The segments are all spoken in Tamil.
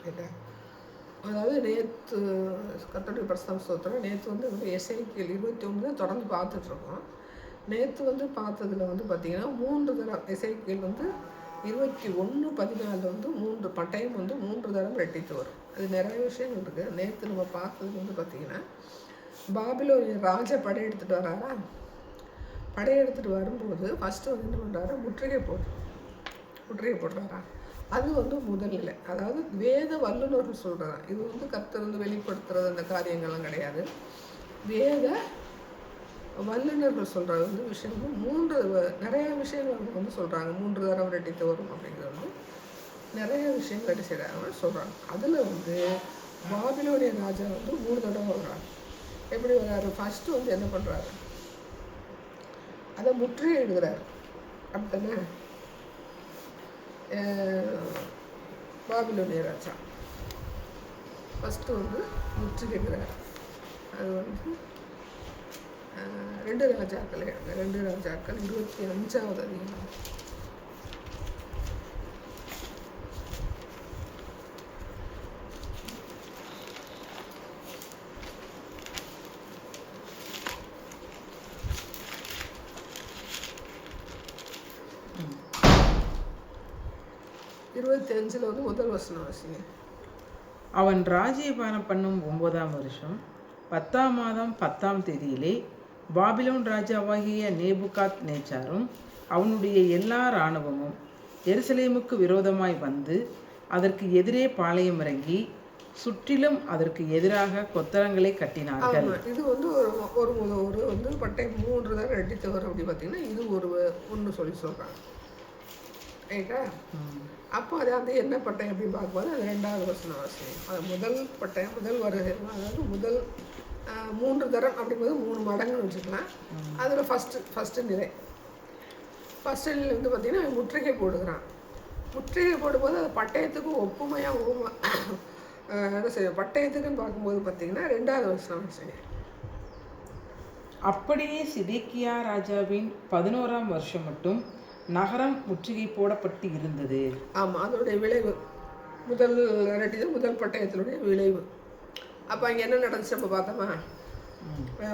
ரைட்டா? அதாவது நேற்று கர்த்தருடைய பிரஸ்தாப ஸ்தோத்திரம் நேற்று வந்து எசேக்கியேல் 21 தான் தொடர்ந்து பார்த்துட்ருக்கோம். நேற்று வந்து பார்த்ததுல வந்து பார்த்திங்கன்னா 3 தரம் எசேக்கியேல் வந்து 21:14 வந்து 3 பட்டயம் வந்து 3 தரம் ரெட்டித்து வரும். அது நிறைய விஷயங்கள் இருக்குது. நேற்று நம்ம பார்த்தது வந்து பார்த்திங்கன்னா பாபிலோனிய ராஜா படையெடுத்துட்டு வராரா, படையெடுத்துட்டு வரும்போது ஃபஸ்ட்டு வந்து என்ன பண்ணுறாரு, முற்றுகை போடுறாரா. அது வந்து முதல் நிலை. அதாவது வேத வல்லுநர்கள் சொல்கிறாங்க, இது வந்து கர்த்தர் வந்து வெளிப்படுத்துறது அந்த காரியங்கள்லாம் கிடையாது. வேத வல்லுநர்கள் சொல்கிறது வந்து விஷயம் நிறைய விஷயங்கள் அவங்க வந்து சொல்கிறாங்க. 3 தரம் ரெட்டித்து வரும் அப்படிங்கிறது வந்து நிறைய விஷயங்கள் ரெடி செய்கிறாங்க சொல்கிறாங்க. அதில் வந்து பாபிலோனிய ராஜா வந்து 3 தடவை வர்றாங்க. எப்படி வர்றாரு, ஃபஸ்ட்டு வந்து என்ன பண்ணுறாரு, அதை முற்றுகையிடுகிறார். அப்படித்தானே பாபிலோனிய ராஜா ஃபஸ்ட்டு வந்து முற்றுகையிடுகிறார். அது வந்து 2 ராஜாக்கள் 25வது அதிகாரம். ம். 25 வந்து முதல் வசனம் வாசிங்க. அவன் ராஜ்யபாரம் பண்ணும் 9ஆம் வருஷம் 10ஆம் மாதம் 10ஆம் தேதியிலே பாபிலோன் ராஜாவாகிய நேபுகாத் நேச்சாரும் அவனுடைய எல்லா இராணுவமும் எருசலேமுக்கு விரோதமாய் வந்து அதற்கு எதிரே பாளையம் இறங்கி சுற்றிலும் அதற்கு எதிராக கொத்தளங்களை கட்டினார்கள். இது வந்து ஒரு வந்து பட்டயம் 3 தான் ரெட்டித்து வரும். அப்படி பார்த்தீங்கன்னா இது ஒன்று சொல்கிறாங்க. ரைட்டா? அப்போ அது வந்து என்ன பட்டயம் அப்படின்னு பார்க்கும்போது அது 2வது வசனம் வாசிங்க. அது முதல் பட்டயம் முதல் வருகை, அதாவது முதல் 3 தரம் அப்படிங்கும்போது 3 மடங்குன்னு வச்சுக்கலாம். அதில் ஃபஸ்ட்டு நிலை வந்து பார்த்திங்கன்னா முற்றுகை போடுகிறான். முற்றுகை போடும்போது அது பட்டயத்துக்கும் ஒப்புமையாக என்ன செய்யும், பட்டயத்துக்குன்னு பார்க்கும்போது பார்த்திங்கன்னா 2வது வசனம் வாசிங்க. அப்படியே சிதேக்கியா ராஜாவின் 11ஆம் வருஷம் மட்டும் நகரம் முற்றுகை போடப்பட்டு இருந்தது. ஆமாம், அதோடைய விளைவு முதல் பட்டயத்தினுடைய விளைவு. அப்போ அங்கே என்ன நடந்துச்சு நம்ம பார்த்தோமா,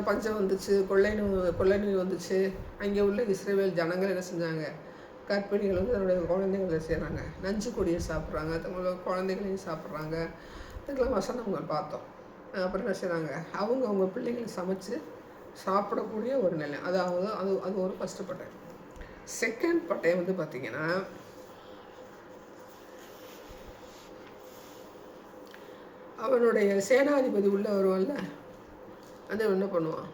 பஞ்சம் வந்துச்சு, கொள்ளை நோய் வந்துச்சு. அங்கே உள்ள இஸ்ரவேல் ஜனங்கள் என்ன செஞ்சாங்க, கர்ப்பிணிகள் வந்து தன்னுடைய குழந்தைகளை செய்கிறாங்க, நஞ்சு கொடியை சாப்பிட்றாங்க, தங்களோட குழந்தைகளையும் சாப்பிட்றாங்க. இதுக்கெல்லாம் வசனங்கள் பார்த்தோம். அப்புறம் என்ன செய்கிறாங்க, அவங்க பிள்ளைங்களை சமைச்சு சாப்பிடக்கூடிய ஒரு நிலை. அதாவது அது ஒரு ஃபஸ்ட்டு பட்டயம். செகண்ட் பட்டயம் வந்து பார்த்திங்கன்னா அவனுடைய சேனாதிபதி உள்ள வருவான்ல, அந்த என்ன பண்ணுவான்,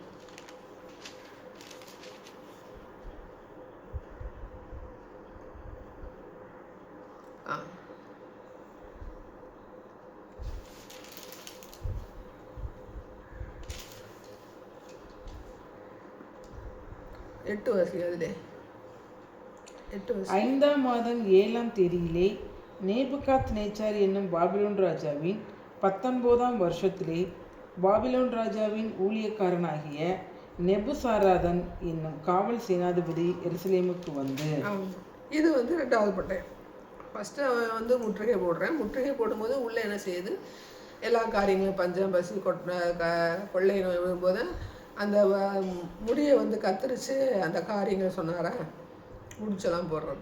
எட்டு வசி அதிலே 5ஆம் மாதம் 7ஆம் தேதியிலே நேபுகாத் நேச்சார் என்னும் பாபிலோன் ராஜாவின் 19ஆம் வருஷத்திலே பாபிலோன் ராஜாவின் ஊழியக்காரனாகிய நெபுசாராதன் என்னும் காவல் சேனாதிபதி எருசலேமுக்கு வந்து. இது வந்து 2வது பட்டயம். ஃபஸ்ட்டு அவன் வந்து முற்றுகை போடுறேன். முற்றுகை போடும்போது உள்ளே என்ன செய்யுது, எல்லா காரியங்களும் பஞ்சம் பசி கொள்ளை நோய் வரும்போது அந்த முடியை வந்து கத்தரிச்சு அந்த காரியங்கள் சொன்னாரா, முடிச்செல்லாம் போடுறது,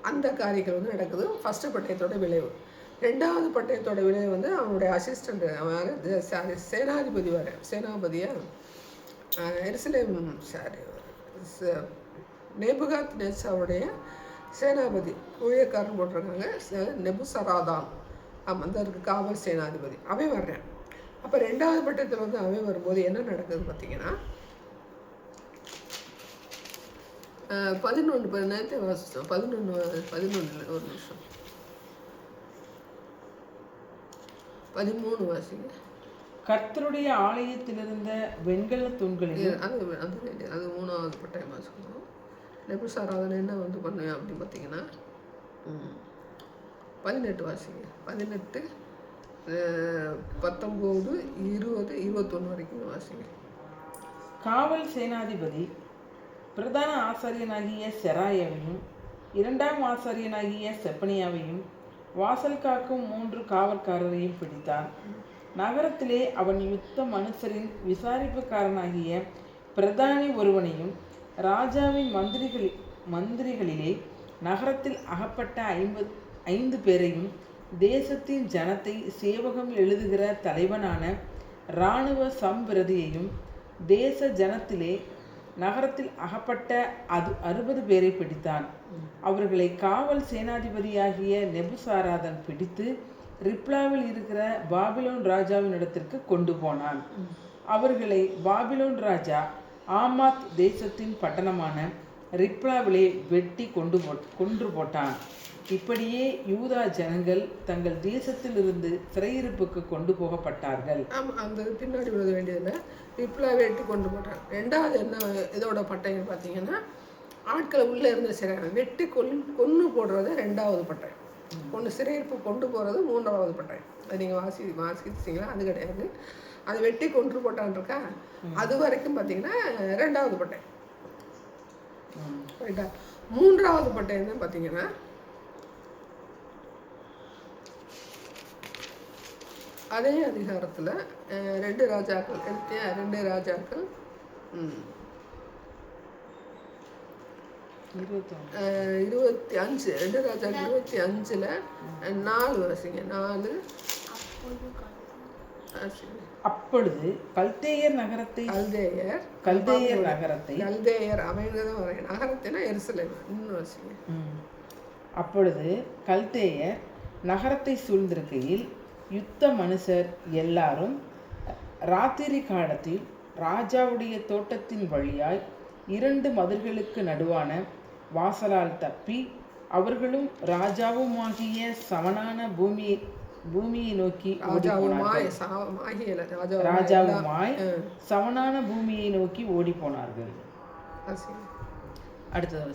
அந்த காரியங்கள் வந்து நடக்குது. ஃபஸ்ட்டு பட்டயத்தோட விளைவு. 2வது பட்டயத்தோட விளைவு வந்து அவனுடைய அசிஸ்டண்ட், அவன் சேனாபதியாக எருசலேம் நேபுகாத் நேச்சாருடைய சேனாபதி ஊழியக்காரன் போட்டிருக்காங்க, நெபுசராதான். அந்த இருக்கு காவல் சேனாதிபதி, அவன் வர்றேன். அப்போ 2வது பட்டயத்தில் வந்து அவன் வரும்போது என்ன நடக்குதுன்னு பார்த்தீங்கன்னா 11 நேரத்தை வாசித்தோம். 11 ஒரு நிமிஷம் 13 வாசிங்க. கர்த்தருடைய ஆலயத்திலிருந்த வெண்கல தூண்களில் அது 3வது பட்டயம் வாசிக்கணும். நெபுசாராதன் என்ன வந்து பண்ணுவேன் அப்படின்னு பார்த்தீங்கன்னா 18 வாசிங்க. 18 19 20 21 வரைக்கும் வாசிங்க. காவல் சேனாதிபதி பிரதான ஆசாரியனாகிய செராயாவையும் 2ஆம் ஆசாரியனாகிய செப்பனியாவையும் வாசல் காக்கும் 3 காவற்காரரையும் பிடித்தான். நகரத்திலே அவன் யுத்த மனுஷரின் விசாரிப்புக்காரனாகிய பிரதானி ஒருவனையும் ராஜாவின் மந்திரிகளிலே நகரத்தில் அகப்பட்ட 5 பேரையும் தேசத்தின் ஜனத்தை சேவகம் எழுதுகிற தலைவனான இராணுவ சம்பிரதியையும் தேச ஜனத்திலே நகரத்தில் அகப்பட்ட 60 பேரை பிடித்தான். அவர்களை காவல் சேனாதிபதியாகிய நெபுசாராதன் பிடித்து ரிப்லாவில் இருக்கிற பாபிலோன் ராஜாவின் இடத்திற்கு கொண்டு போனான். அவர்களை பாபிலோன் ராஜா ஆமாத் தேசத்தின் பட்டணமான ரிப்லாவிலே வெட்டி கொன்று போட்டான். இப்படியே யூதா ஜனங்கள் தங்கள் தேசத்திலிருந்து சிறையிருப்புக்கு கொண்டு போகப்பட்டார்கள். அந்த பின்னாடி விட வேண்டியதில்லை, ரிப்லாவை வெட்டி கொண்டு போட்டான். ரெண்டாவது என்ன இதோட பட்டயம் பார்த்தீங்கன்னா, ஆட்களை உள்ளே இருந்து வெட்டி கொன்று போடுறது ரெண்டாவது பட்டயம், சிறையிருப்பு கொண்டு போகிறது மூன்றாவது பட்டயம். அது நீங்கள் வாசிச்சிங்களா? அது கிடையாது. அதை வெட்டி கொன்று போட்டான் இருக்கா, அது வரைக்கும் பார்த்தீங்கன்னா ரெண்டாவது பட்டயம். ரைட்டா? மூன்றாவது பட்டயம் தான் பார்த்தீங்கன்னா அதே அதிகாரத்தில் 2 ராஜாக்கள் 2 ராஜாக்கள் 25 2 ராஜாக்கள் 25ல் 4 வாசிங்க. 4 அப்பொழுது கல்தேயர் நகரத்தை நகரத்தினா எருசலேம். இன்னும் வாசிங்க. அப்பொழுது கல்தேயர் நகரத்தை சூழ்ந்திருக்கையில் யுத்த மனுஷர் எல்லாரும் ராத்திரி காலத்தில் ராஜாவுடைய தோட்டத்தின் வழியாய் 2 மதில்களுக்கு நடுவான வாசலால் தப்பி அவர்களும் ராஜாவுமாகிய சமனான பூமியை நோக்கி ஓடி போனார்கள். அடுத்தது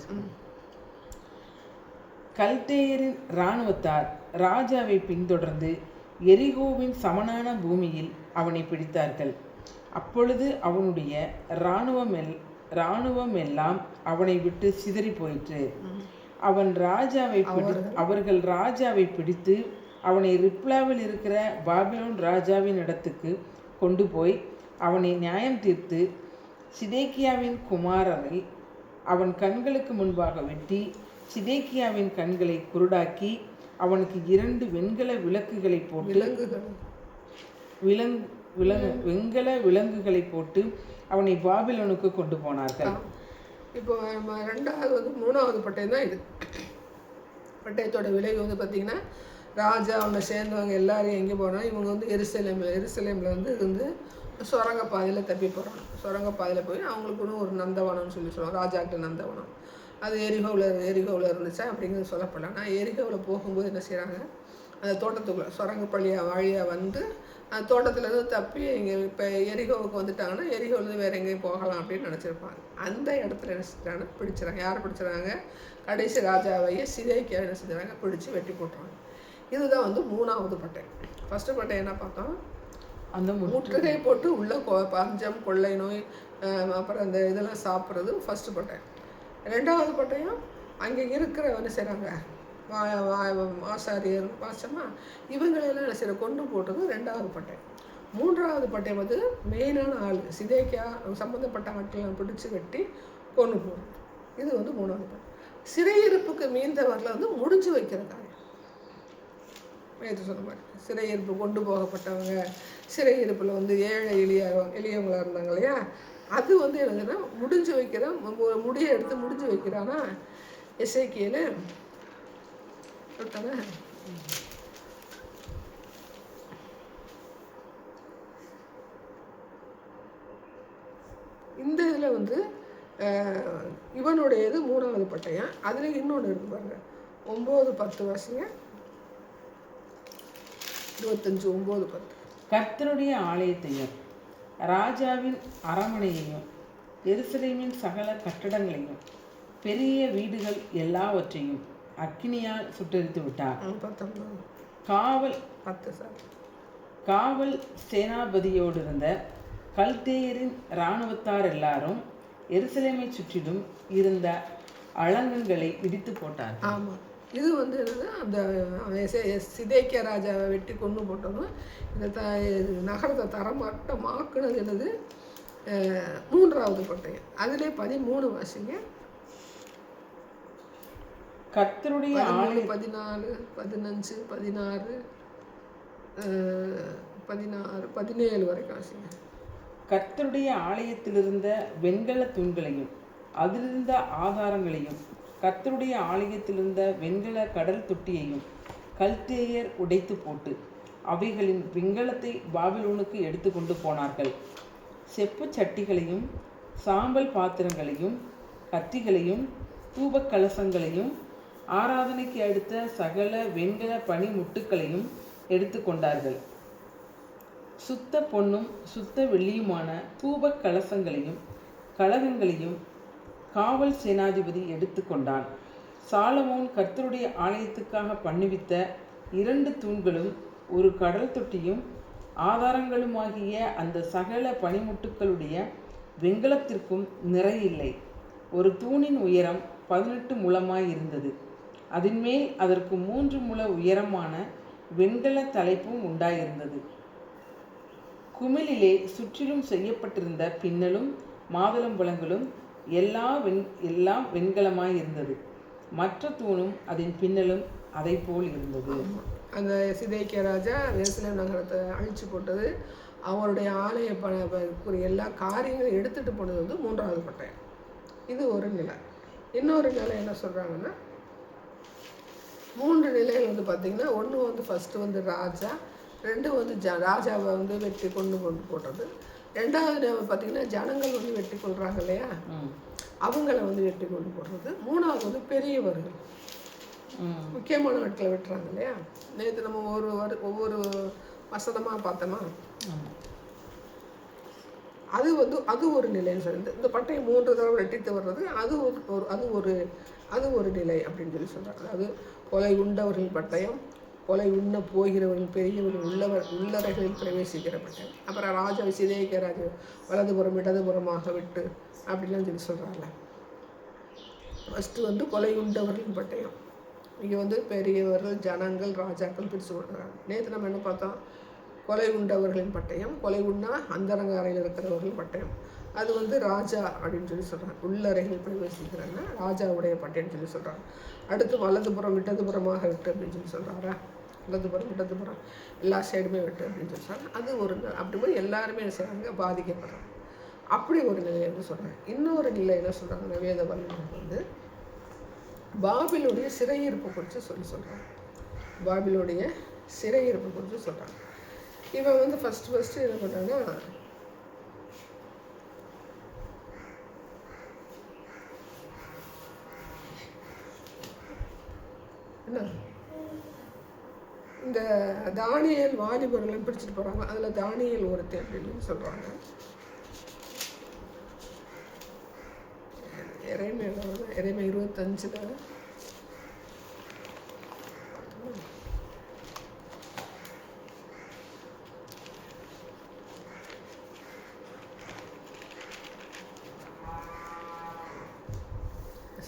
கல்தேயரின் இராணுவத்தார் ராஜாவை பின்தொடர்ந்து எரிகோவின் சமனான பூமியில் அவனை பிடித்தார்கள். அப்பொழுது அவனுடைய இராணுவம் எல்லாம் அவனை விட்டு சிதறி போயிற்று. அவர்கள் ராஜாவை பிடித்து அவனை ரிப்லாவில் இருக்கிற பாபிலோன் ராஜாவின் இடத்துக்கு கொண்டு போய் அவனை நியாயம் தீர்த்து சிதேக்கியாவின் குமாரரை அவன் கண்களுக்கு முன்பாக வெட்டி சிதேக்கியாவின் கண்களை குருடாக்கி அவனுக்கு 2 வெண்கல விளக்குகளை போட்டு வெண்கல விலங்குகளை போட்டு அவனை பாபிலோனுக்கு கொண்டு போனார்கள். இப்போ ரெண்டாவது மூணாவது பட்டயம் தான் இது. பட்டயத்தோட விளைவு வந்து பார்த்திங்கன்னா, ராஜா அவனை சேர்ந்தவங்க எல்லாரையும் எங்கே போனால் இவங்க வந்து எருசலேமில் வந்து சுரங்கப்பாதையில் தப்பி போகிறாங்க. சுரங்கப்பாதையில் போய் அவங்களுக்குன்னு ஒரு நந்தவனம்னு சொல்லுவாங்க, ராஜாக்கிட்ட நந்தவனம். அது எரிகோவில் இருந்துச்சா அப்படிங்கிறது சொல்லப்படல. நான் எரிகோவில் போகும்போது என்ன செய்கிறாங்க, அந்த தோட்டத்துக்குள்ளே சுரங்கப்பள்ளியாக வழியாக வந்து அந்த தோட்டத்துலேருந்து தப்பி இங்கே இப்போ எரிகோவுக்கு வந்துட்டாங்கன்னா எரிகோவிலேருந்து வேறு எங்கேயும் போகலாம் அப்படின்னு நினச்சிருப்பாங்க. அந்த இடத்துல என்ன செஞ்சாங்கன்னா பிடிச்சிடறாங்க. யார் பிடிச்சிடறாங்க? கடைசி ராஜாவையே சிதேக்கியா என்ன செஞ்சாங்க, பிடிச்சி வெட்டி போட்டுறாங்க. இதுதான் வந்து மூணாவது பட்டயம். ஃபஸ்ட்டு பட்டயம் என்ன பார்த்தோம், அந்த முற்றுகை போட்டு உள்ள பஞ்சம் கொள்ளை நோய் அப்புறம் அந்த இதெல்லாம் சாப்பிட்றது ஃபஸ்ட்டு பட்டயம். ரெண்டாவது பட்டயம் அங்கே இருக்கிற என்ன செய்கிறாங்க, ஆசாரியர் வாசமா இவங்களெல்லாம் என்ன செய்கிற கொண்டு போட்டது ரெண்டாவது பட்டயம். மூன்றாவது பட்டயம் வந்து மெயினான ஆள் சிதேக்கியா சம்மந்தப்பட்ட ஆட்கள்லாம் பிடிச்சி வெட்டி கொண்டு போகிறது. இது வந்து மூணாவது பட்டயம். சிறையிருப்புக்கு மீந்தவரில் வந்து முடிஞ்சு வைக்கிற காரியம். நேற்று சொன்ன மாதிரி சிறையிருப்பு கொண்டு போகப்பட்டவங்க, சிறையிருப்பில் வந்து ஏழை எளியவங்களாக இருந்தாங்க இல்லையா, அது வந்து என்னதுன்னா முடிஞ்சு வைக்கிற முடியை எடுத்து முடிஞ்சு வைக்கிறான்னா எசேக்கியேல் தானே. இந்த இதில் வந்து இவனுடையது மூணாவது பட்டயம். அதில் இன்னொன்று இருக்கு பாருங்க, 9-10 வருஷங்க, 25-9-10. கர்த்தருடைய ஆலயத்தையும் ராஜாவின் அரண்மனையையும் எருசலேமின் சகல கட்டடங்களையும் பெரிய வீடுகள் எல்லாவற்றையும் அக்கினியால் சுட்டெரித்து விட்டார். காவல் சேனாபதியோடு இருந்த கல்தேயரின் இராணுவத்தார் எல்லாரும் எருசலேமை சுற்றிலும் இருந்த அலங்கங்களை இடித்து போட்டார். ஆமாம், இது வந்து என்னது அந்த சிதேக்கியா ராஜாவை வெட்டி கொண்டு போட்டதும் இந்த நகரத்தை தரமட்டமாக்குனது என்னது 3வது பட்டயம். அதிலே 13 வாசிங்க. கர்த்தருடைய 14, 14, 15, 16, 16, 17 வரைக்கும் வாசிங்க. கர்த்தருடைய ஆலயத்திலிருந்த வெண்கல தூண்களையும் அதிலிருந்த ஆதாரங்களையும் கர்த்தருடைய ஆலயத்திலிருந்த வெண்கல கடல் தொட்டியையும் கல்தேயர் உடைத்து போட்டு அவைகளின் வெண்கலத்தை பாபிலோனுக்கு எடுத்து கொண்டு போனார்கள். செப்பு சட்டிகளையும் சாம்பல் பாத்திரங்களையும் கத்திகளையும் தூபக் கலசங்களையும் ஆராதனைக்கு அடுத்த சகல வெண்கல பனிமுட்டுக்களையும் எடுத்து கொண்டார்கள். சுத்த பொன்னும் சுத்த வெள்ளியுமான தூபக் கலசங்களையும் கலகங்களையும் காவல் சேனாதிபதி எடுத்து கொண்டான். சாலமோன் கர்த்தருடைய ஆலயத்துக்காக பண்ணுவித்த 2 தூண்களும் ஒரு கடல் தொட்டியும் ஆதாரங்களுமாகிய அந்த சகல பனிமுட்டுக்களுடைய வெண்கலத்திற்கும் நிறையில்லை. ஒரு தூணின் உயரம் 18 முழமாயிருந்தது. அதன்மேல் அதற்கு 3 முழ உயரமான வெண்கல தலைப்பும் உண்டாயிருந்தது. குமிழிலே சுற்றிலும் செய்யப்பட்டிருந்த பின்னலும் மாதுளம்பழங்களும் எல்லாம் வெண்கலமாயிருந்தது. மற்ற தூணும் அதன் பின்னலும் அதை போல் இருந்தது. அந்த சிதேக்கியா ராஜா எருசலேம் நகரத்தை அழிச்சு போட்டது, அவருடைய ஆலய எல்லா காரியங்களும் எடுத்துகிட்டு போனது வந்து 3வது பட்டயம். இது ஒரு நிலை. இன்னொரு நிலை என்ன சொல்கிறாங்கன்னா, 3 நிலைகள் வந்து பார்த்திங்கன்னா, ஒன்று வந்து ஃபஸ்ட்டு வந்து ராஜா, 2 வந்து ராஜாவை வந்து வெட்டி கொண்டு போடுறது, 2வது பார்த்திங்கன்னா ஜனங்கள் வந்து வெட்டி கொள்கிறாங்க இல்லையா, அவங்கள வந்து வெட்டி கொண்டு போடுறது, 3வது வந்து பெரியவர்கள் முக்கியமான ஆட்களை வெட்டுறாங்க இல்லையா. நேற்று நம்ம ஒவ்வொரு வசதமாக பார்த்தோமா, அது ஒரு நிலைன்னு சொல்லி இந்த பட்டையை 3 தடவை வெட்டிட்டு வர்றது அது ஒரு நிலை அப்படின்னு சொல்லி சொல்கிறாங்க. அதாவது கொலை உண்டவர்கள் பட்டயம், கொலை உண்ண போகிறவர்கள் பெரியவர்கள் உள்ளறைகளில் பிரவேசிக்கிற பட்டயம், அப்புறம் ராஜா சிதேக்கியா ராஜா வலதுபுறம் இடதுபுறமாக விட்டு அப்படிலாம் சொல்லி சொல்கிறாங்க. ஃபஸ்ட்டு வந்து கொலை உண்டவர்களின் பட்டயம், இங்கே வந்து பெரியவர்கள் ஜனங்கள் ராஜாக்கள் பிரித்து கொடுக்குறாங்க. நேற்று நம்ம என்ன பார்த்தோம், கொலை உண்டவர்களின் பட்டயம், கொலை உண்ணா அந்தரங்க அறையில் இருக்கிறவர்கள் பட்டயம், அது வந்து ராஜா அப்படின்னு சொல்லி சொல்கிறாங்க. உள்ளறைகள் பிரவேசிக்கிறாங்கன்னா ராஜாவுடைய பட்டயம்னு சொல்லி சொல்கிறாங்க. அடுத்து வலதுபுறம் இடதுபுறமாக விட்டு அப்படின்னு சொல்லி சொல்கிறாரா, வலதுபுறம் இடதுபுறம் எல்லா சைடுமே விட்டு அப்படின்னு சொல்லி சொல்கிறாங்க. அது ஒரு அப்படி போய் எல்லாருமே என்ன செய்கிறாங்க, பாதிக்கப்படுறாங்க. அப்படி ஒரு நிலை வந்து சொல்கிறாங்க. இன்னொரு நிலை என்ன சொல்கிறாங்கன்னா, வேத வல்லுநர்கள் வந்து பாபிலுடைய சிறையிருப்பு குறித்து சொல்கிறாங்க. பாபிலுடைய சிறையிருப்பு குறித்து சொல்கிறாங்க. இவன் வந்து ஃபஸ்ட்டு என்ன பண்ணுறாங்கன்னா, என்ன இந்த தானியேல் வாலிபர்களும் பிடிச்சிட்டு போகிறாங்க. அதில் தானியேல் ஒருத்தி அப்படின்னு சொல்கிறாங்க. எரேமியா 25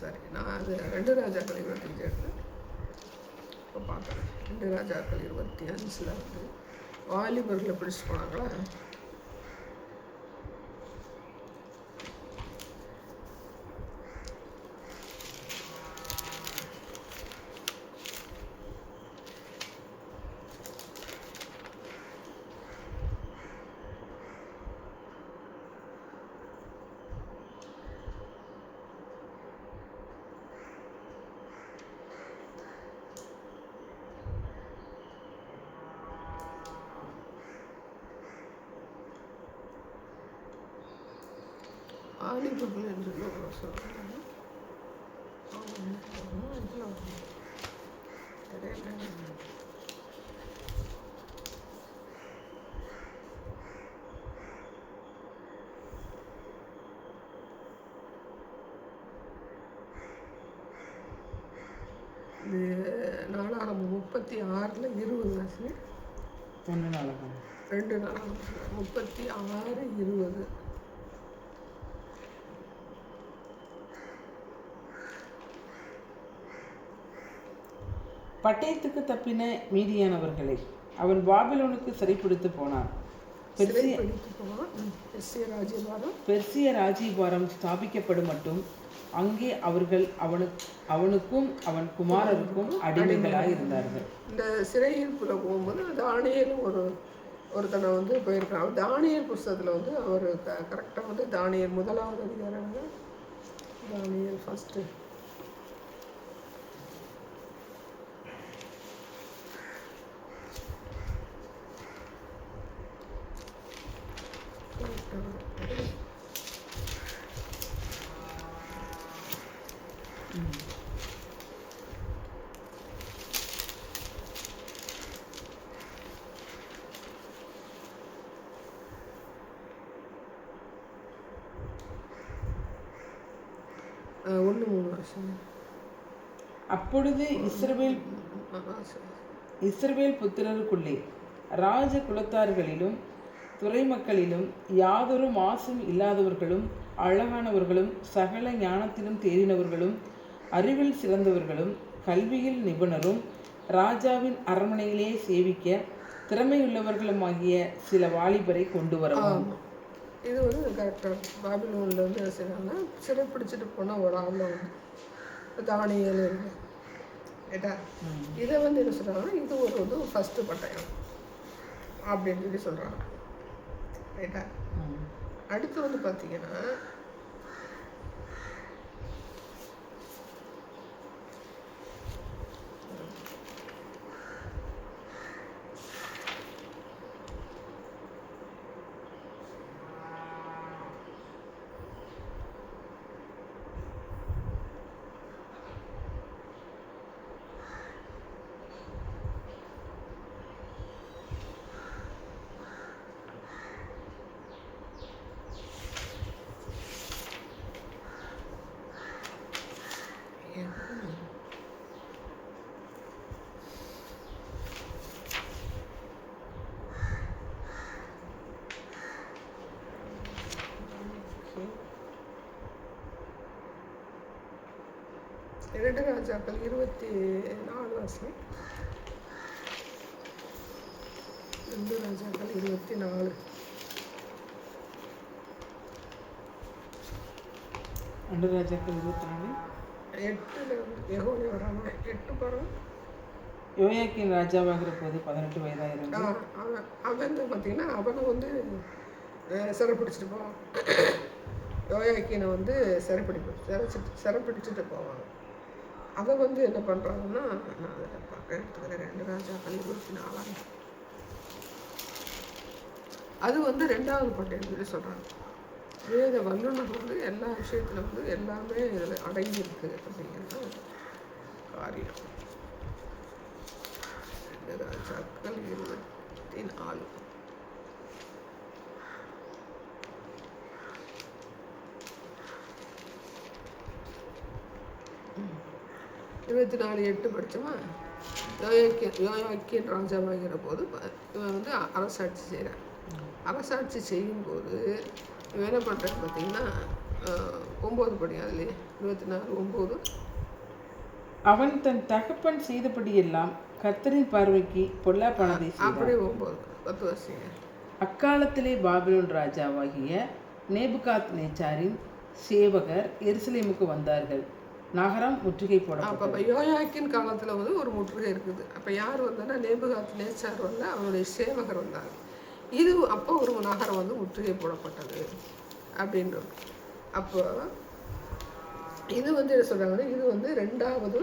சரி, நான் அது 2 ராஜாக்கள் 25 எடுத்தேன். இப்போ பார்க்குறேன். 2 ராஜாக்கள் 25 வந்து வாலிபர்களை பிடிச்சிட்டு போனாங்களா. வாலிபர்கள் என்று சொல்கிறாங்க. இது நாளாகம் 36 20 வாசி. 1 நாளாகம் 2 நாளாகம் 36 20. பட்டயத்துக்கு தப்பின மீதியானவர்களை அவன் பாபிலோனுக்கு சிறைப்பிடித்து போனான். பெர்சிய ராஜ்யபாரம் ஸ்தாபிக்கப்படும் மட்டும் அங்கே அவர்கள் அவனுக்கும் அவன் குமாரருக்கும் அடிமைகளாக இருந்தார்கள். இந்த சிறையிருப்புல போகும்போது தானியேலும் ஒருத்தனை வந்து போயிருக்கான். தானியேல் புஸ்தகத்தில் வந்து அவர் கரெக்டாக வந்து தானியேல் 1வது அதிகாரம், தானியேல் ஃபஸ்ட்டு அப்பொழுது இஸ்ரவேல் புத்திரருக்குள்ளே ராஜ குலத்தார்களிலும் துறைமக்களிலும் யாதொரு மாசும் இல்லாதவர்களும் அழகானவர்களும் சகல ஞானத்திலும் தேறினவர்களும் அறிவில் சிறந்தவர்களும் கல்வியில் நிபுணரும் ராஜாவின் அரண்மனையிலே சேவிக்க திறமையுள்ளவர்களுமாகிய சில வாலிபரை கொண்டு வரவும். இது வந்து கரெக்டாக பாபிலோனில் வந்து என்ன செய்யறாங்கன்னா சிறைப்பிடிச்சிட்டு போன ஒரு ஆள் வந்து தானியேல் ஏட்டா இதை வந்து என்ன சொல்கிறாங்கன்னா இது ஒரு ஃபஸ்ட்டு பட்டயம் அப்படின்னு சொல்லி சொல்கிறாங்க. ரைட்டா? அடுத்து வந்து பார்த்தீங்கன்னா இரண்டு ராஜாக்கள் 24 2 ராஜாக்கள் 24 2 ராஜாக்கள் 24 8 யெகோனியா வராங்க. 8 பாருங்க. யோயாக்கீன் ராஜாவாகிற போது 18 வயதாக இருந்தான். அவன் பார்த்தீங்கன்னா அவனை வந்து சிறைப்பிடிச்சிட்டு போவான். யோயாக்கீனை வந்து சிறைப்பிடிச்சிட்டு போவாங்க. அதை வந்து என்ன பண்ணுறாங்கன்னா, நான் அதை எடுத்துக்கிறேன் 2 ராஜாக்கள் 24 அது வந்து 2வது பட்டயம் சொல்லி சொல்கிறாங்க. வேத வல்லுநர் வந்து எல்லா விஷயத்தில் வந்து எல்லாமே இதில் அடங்கியிருக்கு அப்படிங்கிறது காரியம். 2 ராஜாக்கள் 24 24:8 படித்தோமா? யோயாக்கீன் ராஜாவாகிற போது இவன் வந்து அரசாட்சி செய்கிறான். அரசாட்சி செய்யும்போது இவன் என்ன பண்ணுறான்னு பார்த்தீங்கன்னா 9 படி அதுலேயே 24:9 அவன் தன் தகப்பன் செய்தபடியெல்லாம் கர்த்தரின் பார்வைக்கு பொல்லாப்பானதை அப்படியே 9 வருஷங்க. அக்காலத்திலே பாபிலோன் ராஜாவாகிய நேபுகாத் நேச்சாரின் சேவகர் எருசலேமுக்கு வந்தார்கள். நகரம் முற்றுகை போடப்பட்டது. அப்போ யோயாக்கின் காலத்தில் வந்து ஒரு முற்றுகை இருக்குது. அப்போ யார் வந்தான்னா நேபுகாத் நேச்சார் வந்து அவனுடைய சேவகர் வந்தார். இது அப்போ ஒரு நகரம் வந்து முற்றுகை போடப்பட்டது அப்படின்றது. அப்போ இது வந்து என்ன சொல்கிறாங்கன்னா இது வந்து 2வது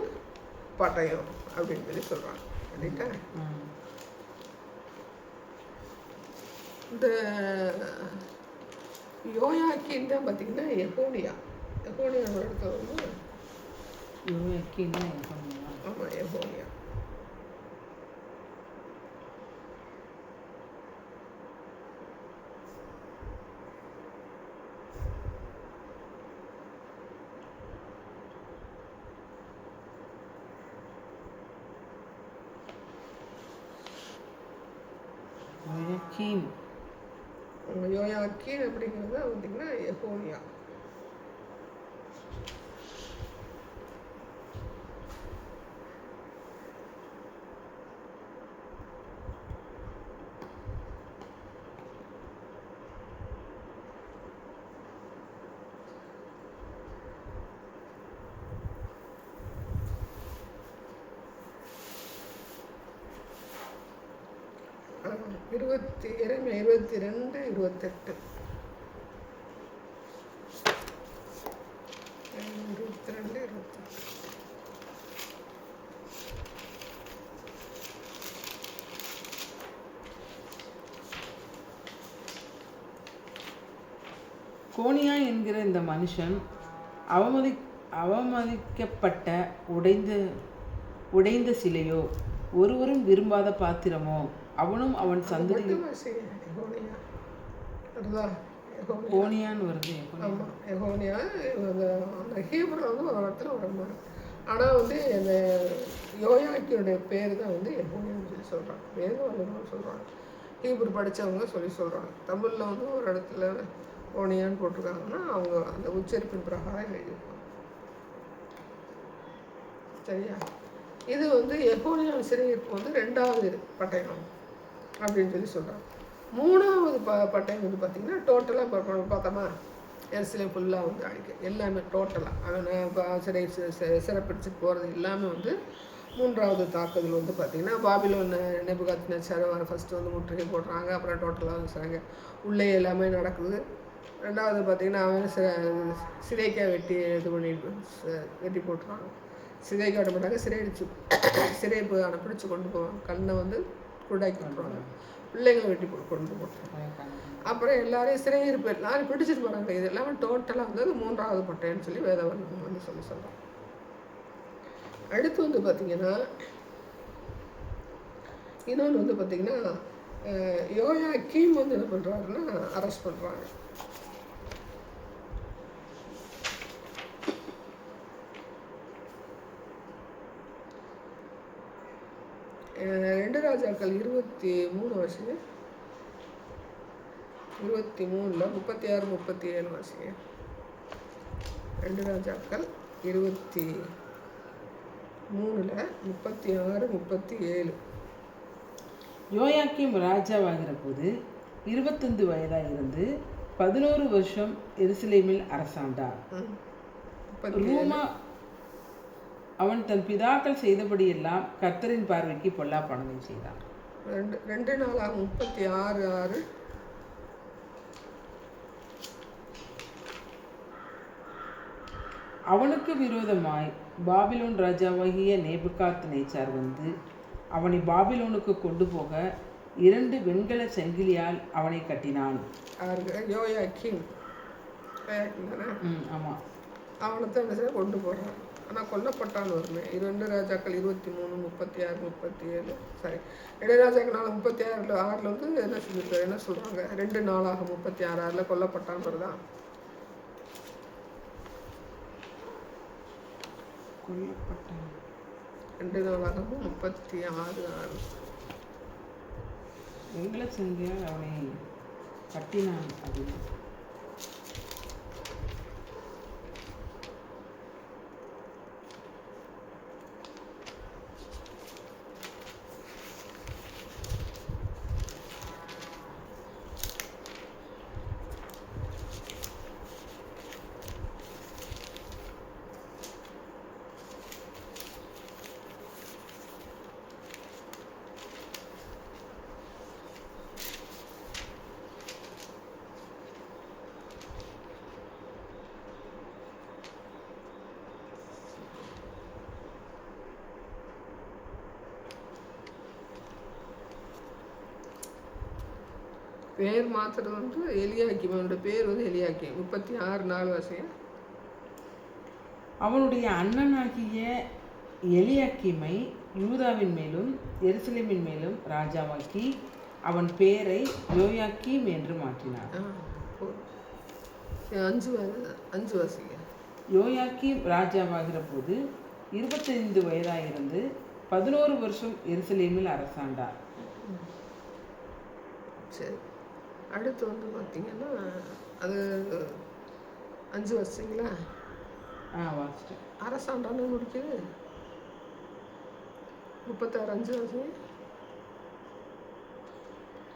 பட்டயம் அப்படின்னு சொல்லி சொல்கிறாங்க. சரிட்டா? இந்த யோயாக்கின் தான் பார்த்தீங்கன்னா யெகோனியா இடத்துல வந்து ஆமாம் யெகோனியா. யோயாக்கீன் அப்படிங்கிறது பார்த்தீங்கன்னா யெகோனியா. எரேமியா 22, 28. 22, 28. கோனியா என்கிற இந்த மனுஷன் அவமதிக்கப்பட்ட உடைந்த சிலையோ, ஒருவரும் விரும்பாத பாத்திரமோ, அவனும் அவன் சந்ததி. கோனியான்னு வருது. ஆமாம், எகோனியா. அந்த ஹீப்ரில் வந்து ஒரு இடத்துல வருமாறு. ஆனால் வந்து இந்த யோயாக்கியோடைய பேர் தான் வந்து எகோனியான்னு சொல்லி சொல்கிறாங்க. வேதவல்லன்னு சொல்கிறாங்க. ஹீப்ரு படித்தவங்க சொல்கிறாங்க. தமிழில் வந்து ஒரு இடத்துல கோனியான்னு போட்டிருக்காங்கன்னா அவங்க அந்த உச்சரிப்பின் பிரகாரம் எழுதியிருப்பாங்க. சரியா? இது வந்து எகோனியாவின் சிறையிருப்பு வந்து 2வது பட்டயம் அப்படின்னு சொல்லி சொல்கிறாங்க. 3வது பட்டயம் வந்து பார்த்திங்கன்னா டோட்டலாக பார்த்தோமா, எருசலேம் ஃபுல்லாக வந்து அழிக்க எல்லாமே டோட்டலாக அவன் சிறப்பிடிச்சிட்டு போகிறது எல்லாமே வந்து 3வது தாக்குதல் வந்து பார்த்திங்கன்னா பாபிலோன் நேபுகாத்நேச்சார் ஃபஸ்ட்டு வந்து முற்றுகை போடுறாங்க. அப்புறம் டோட்டலாக வந்து சிறைங்க உள்ளே எல்லாமே நடக்குது. 2வது பார்த்திங்கன்னா அவன் சிதைக்கா வெட்டி போட்டுருவாங்க. சிதைக்க விட மாட்டாங்க, சிறை பிடிச்சி கொண்டு போவாங்க. கண்ணை வந்து குருடாக்கி விட்டுருவாங்க. பிள்ளைங்களை வெட்டி கொண்டு போட்டுருவாங்க. அப்புறம் எல்லாரையும் சிறையிருப்பு எல்லாரும் பிடிச்சிட்டு போகிறாங்க. இது எல்லாமே டோட்டலாக வந்து 3வது பட்டயம்னு சொல்லி வேதவர்ணம் வந்து சொல்கிறாங்க. அடுத்து வந்து பார்த்திங்கன்னா இன்னொன்று வந்து பார்த்திங்கன்னா யோயாக்கீம் வந்து என்ன பண்ணுறாருன்னா அரெஸ்ட் பண்ணுறாங்க. 2 ராஜாக்கள் 23 வாசிங்க. 23ல் 36, 37 வாசிங்க. 2 ராஜாக்கள் 23ல் 36, 37. யோயாக்கீம் ராஜாவாகிற போது 25 வயதாக இருந்து 11 வருஷம் எருசலேமில் அரசாண்டார். ரூமா அவன் தன் பிதாக்கள் செய்தபடியெல்லாம் கர்த்தரின் பார்வைக்கு பொல்லாப்பானதை செய்தான். 2 நாளாகும் 36:6. அவனுக்கு விரோதமாய் பாபிலோன் ராஜாவாகிய நேபுகாத்நேச்சார் வந்து அவனை பாபிலோனுக்கு கொண்டு போக 2 வெண்கல சங்கிலியால் அவனை கட்டினான். ஆமாம், அவனை கொண்டு போகிறான். ஆனால் கொல்லப்பட்டான்னு வருமே. 2 ராஜாக்கள் 23, 36, 37. சரி, 2 ராஜாக்கள் 36:6 வந்து என்ன செஞ்சுருக்காரு, என்ன சொல்கிறாங்க, 2 நாளாக 36:6 கொல்லப்பட்டான்னு வருதான். கொல்லப்பட்டான் 2 நாளாக 36:6. வெண்கல சங்கிலியால் அவனை கட்டினான் அப்படின்னு. பேர் மாத்துறது வந்து எலியாக்கிம். அவனோட பேர் வந்து எலியாக்கிம். 36:4 வாசிங்க. அவனுடைய அண்ணனாகிய எலியாக்கிமை யூதாவின் மேலும் எருசலேமின் மேலும் ராஜாவாக்கி அவன் பேரை யோயாக்கீம் என்று மாற்றினார். 5 வாசிங்க. யோயாக்கீம் ராஜாவாகிற போது 25 வயதாயிருந்து 11 வருஷம் எருசலேமில் அரசாண்டார். சரி, அடுத்து வந்து பார்த்தீங்கன்னா அது 5 வருஷங்களா வாசிட்டேன். அரசாண்டான்னு முடிக்குது. 36 5 வருஷம்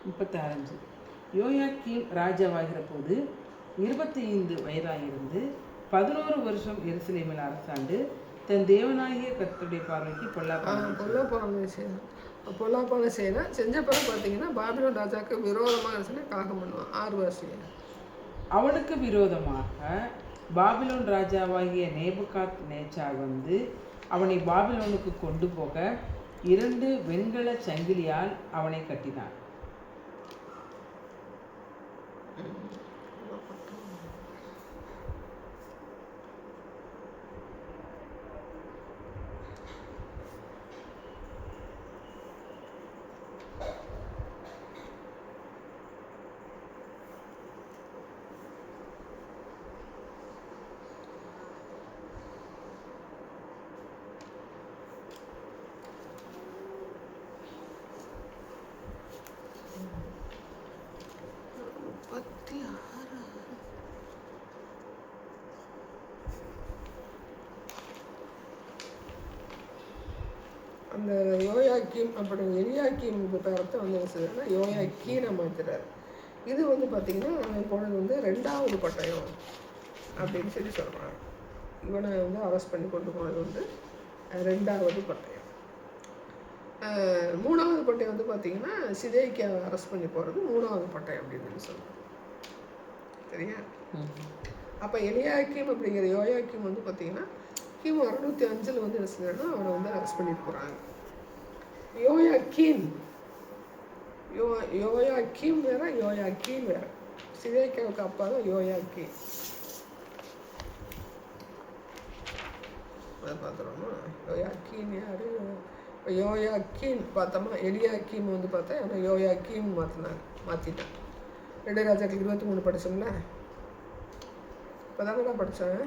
36. யோயாக்கீம் ராஜாவாகிற போது 25 வயதாயிருந்து 11 வருஷம் எருசலேமில் அரசாண்டு தன் தேவனாகிய கர்த்தருடைய பார்வைக்கு பொல்லாப்பான செய்யணும். பொல்லாப்பான செய்யணும். செஞ்ச பிறகு பார்த்தீங்கன்னா பாபிலோன் ராஜாவுக்கு விரோதமாக சொல்லி கலகம் பண்ணுவான். 6 வருஷம். அவனுக்கு விரோதமாக பாபிலோன் ராஜாவாகிய நேபுகாத் நேச்சார் வந்து அவனை பாபிலோனுக்கு கொண்டு போக 2 வெண்கல சங்கிலியால் அவனை கட்டினான். அந்த யோயாக்கீம் அப்படி எலியாக்கீம் பேரத்தை வந்து என்ன செய்யறாருன்னா யோயாக்கீனை மாற்றுறாரு. இது வந்து பார்த்திங்கன்னா இப்பொழுது வந்து 2வது பட்டயம் அப்படின்னு சொல்லி சொல்கிறாங்க. இவனை வந்து அரெஸ்ட் பண்ணி கொண்டு போனது வந்து 2வது பட்டயம். 3வது பட்டயம் வந்து பார்த்திங்கன்னா சிதேக்கியாவை அரெஸ்ட் பண்ணி போகிறது 3வது பட்டயம் அப்படின்னு சொல்லி சொல்கிறாங்க. சரியா? அப்போ எலியாக்கீம் அப்படிங்கிற யோயாக்கீம் வந்து பார்த்திங்கன்னா கிமு 605 வந்து என்ன செய்யறாங்கன்னா அவனை வந்து அரெஸ்ட் பண்ணிட்டு போகிறாங்க. யோயாக்கீம் வேற யோயாக்கீம் வேற. சிதேக்கியாவுக்கு அப்பா தான் யோயாக்கீம். அதை பார்த்துறோமா? யோயாக்கீம் யாரு? யோயாக்கீம் பார்த்தோமா? எலியாக்கீம் வந்து பார்த்தா ஆனால் யோயாக்கீம் மாற்றிட்டான். 2 ராஜாக்கள் 23 படிச்சோம்ல. இப்போ தானே நான் படித்தேன்.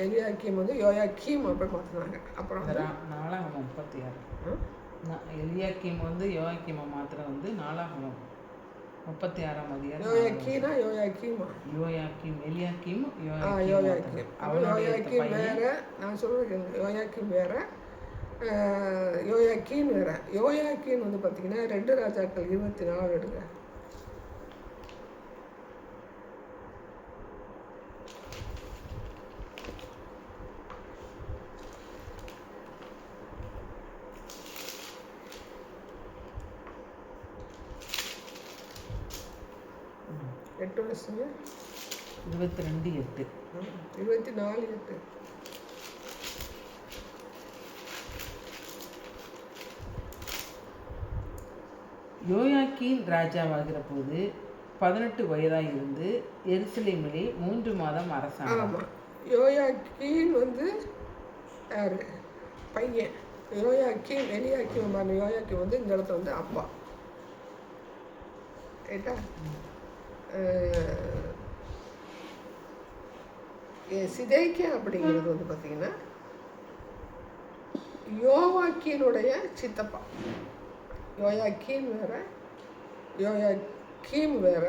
எலியாக்கீம் வந்து யோயாக்கீம் அப்படி மாற்றினாங்க. அப்புறம் 4:36 எலியாக்கீம் வந்து யோயாக்கீமை மாத்திரம் வந்து 4:36 அதிகாரம். யோயாக்கீனா யோயாக்கீமா? யோயாக்கீம் எலியாக்கீம் யோயாக்கீம். யோயாக்கீம் வேற. நான் சொல்கிறேன் யோயாக்கீம் வேற, யோயாக்கீன் வேற. யோயாக்கீன் வந்து பார்த்தீங்கன்னா 2 ராஜாக்கள் 24 எடுங்க. எட்டு வருஷங்க. 22:8 24:8. யோயாக்கீன் ராஜாவாகிற போது 18 வயதாக இருந்து எருசலேமிலே 3 மாதம் அரசாங்கம். ஆமாம். யோயாக்கீன் வந்து யார்? பையன். யோயாக்கீம் எலியாக்கீம் பாருங்க. யோயாக்கீம் வந்து இந்த இடத்துல வந்து அப்பா. ரைட்டா? சிதேக்கியா அப்படிங்கிறது வந்து பார்த்தீங்கன்னா யோவாக்கீனுடைய சித்தப்பா. யோயாக்கீம் வேற, யோயாக்கீம் வேற.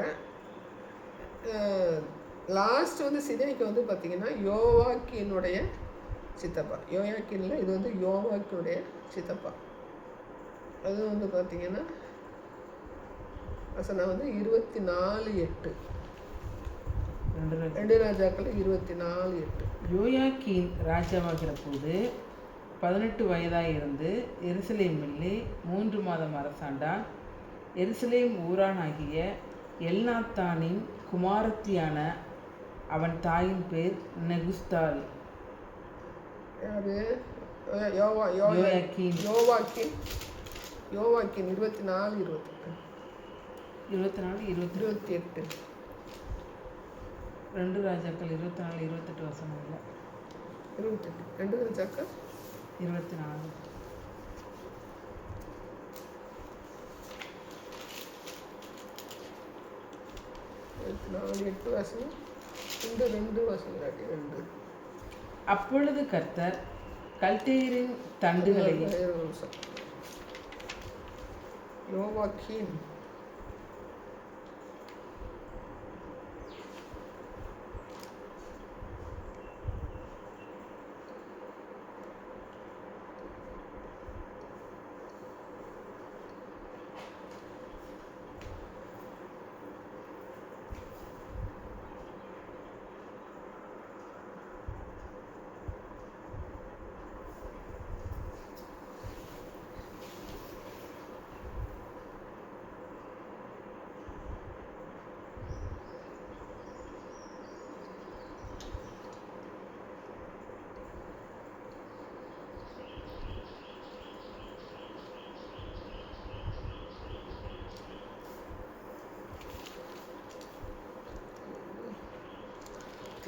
லாஸ்ட் வந்து சிதேக்கியா வந்து பார்த்தீங்கன்னா யோவாக்கீனுடைய சித்தப்பா. யோயாக்கீனில் இது வந்து யோவாக்கினுடைய சித்தப்பா. அது வந்து பார்த்தீங்கன்னா வசனம் வந்து 24:8. 2 ராஜாக்கள் 24:8. யோயாக்கீன் ராஜாவாகிற போது 18 வயதாக இருந்து எருசலேமிலே 3 மாதம் அரசாண்டான். எருசலேம் ஊரானாகிய எல்நாத்தானின் குமாரத்தியான அவன் தாயின் பேர் நெகுஸ்தால். யாரு? யோயாக்கீன். யோவாக்கீன் 24:28. 24:28. 2 ராஜாக்கள் 24:28 வசனம் இல்லை. 28. 2 ராஜாக்கள் 24. 8 வசனம். இந்த 2 வசனம் 2. அப்பொழுது கர்த்தர் கல்தேயரின் தண்டுகளையும் யோவாக்கீம்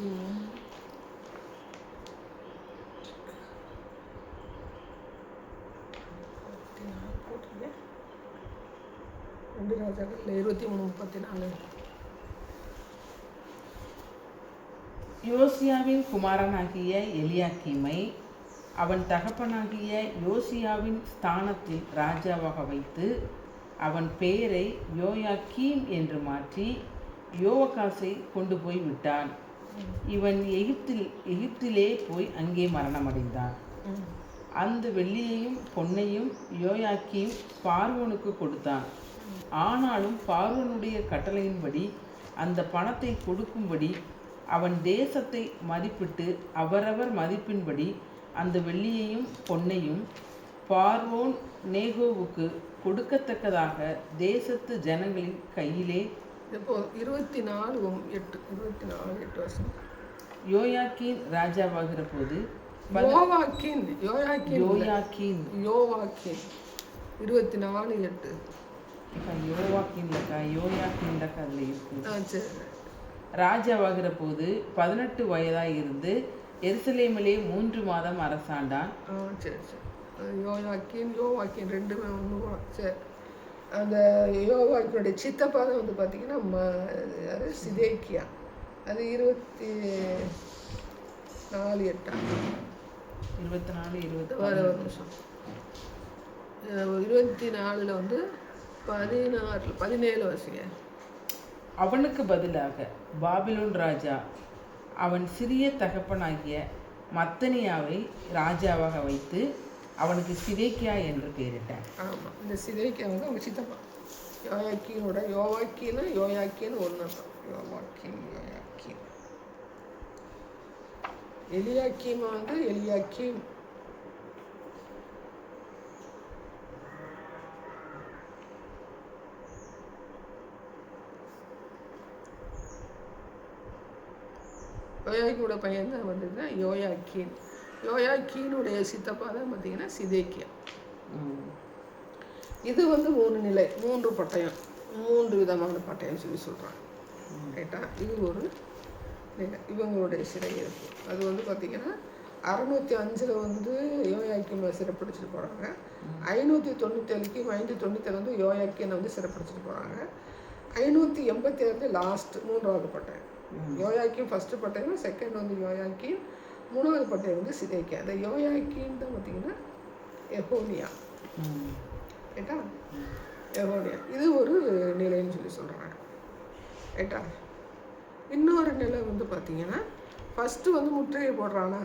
யோயாக்கீம் 2 ராஜாக்கள் 23:34. யோசியாவின் குமாரனாகிய எலியாக்கீமை அவன் தகப்பனாகிய யோசியாவின் ஸ்தானத்தில் ராஜாவாக வைத்து அவன் பெயரை யோயாக்கீம் என்று மாற்றி யோவாகாசை கொண்டு போய் விட்டான். இவன் எகிப்திலே போய் அங்கே மரணமடைந்தான். அந்த வெள்ளியையும் பொன்னையும் யோயாக்கீம் பார்வோனுக்கு கொடுத்தான். ஆனாலும் பார்வோனுடைய கட்டளையின்படி அந்த பணத்தை கொடுக்கும்படி அவன் தேசத்தை மதிப்பிட்டு அவரவர் மதிப்பின்படி அந்த வெள்ளியையும் பொன்னையும் பார்வோன் நேகோவுக்கு கொடுக்கத்தக்கதாக தேசத்து ஜனங்களின் கையிலே இப்போ 24:8 வருஷம் யோயாக்கீன் ராஜாவாகிற போது யோவாக்கீன் 24:8 யோயாக்கீன்லக்கா அதில் இருக்கு. சரி. ராஜாவாகிற போது 18 வயதாய் இருந்து எருசலேமிலே 3 மாதம் அரசாண்டான். சரி சரி. யோவாக்கீன் ரெண்டுமே ஒன்று கூட. சரி. அந்த யோவாக்கினுடைய சித்தப்பா தான் வந்து பார்த்தீங்கன்னா சிதேக்கியா. அது 24:8 நிமிஷம். 24 வந்து 17 வருஷங்க. அவனுக்கு பதிலாக பாபிலோன் ராஜா அவன் சிறிய தகப்பனாகிய மத்தனியாவை ராஜாவாக வைத்து அவனுக்கு சிதேக்கியா என்று பெயரிட்டான். ஆமாம், இந்த சிதேக்கியா வந்து அவங்க சித்தப்பா. யோயாக்கீன் ஒன்று தான். யோயாக்கீன் எலியாக்கீம் வந்து எலியாக்கீம். யோயாக்கியோட பையன் தான் வந்ததுன்னா யோயாக்கீனுடைய சித்தப்பா தான் பார்த்தீங்கன்னா சிதேக்கியா. இது வந்து 3 நிலை, 3 பட்டயம், 3 விதமான பட்டயம் சொல்கிறாங்க. ரைட்டா? இது ஒரு நிலை, இவங்களுடைய சிறை இருக்கு. அது வந்து பார்த்திங்கன்னா 605 வந்து யோயாக்கீனை சிறைப்பிடிச்சிட்டு போகிறாங்க. 597 597 வந்து யோயாக்கீனை வந்து சிறைப்பிடிச்சிட்டு போகிறாங்க. 587 லாஸ்ட் 3வது பட்டயம். யோயாக்கீன் ஃபஸ்ட்டு பட்டயம், செகண்ட் வந்து யோயாக்கீன், 3வது பட்டயம் வந்து சிதேக்கியா. அந்த யோயாக்கீன் தான் பார்த்தீங்கன்னா எகோனியா. ரைட்டா? எகோனியா இது ஒரு நிலைன்னு சொல்கிறாங்க. ரைட்டா? இன்னொரு நிலை வந்து பார்த்தீங்கன்னா ஃபஸ்ட்டு வந்து முற்றுகை போடுறானா,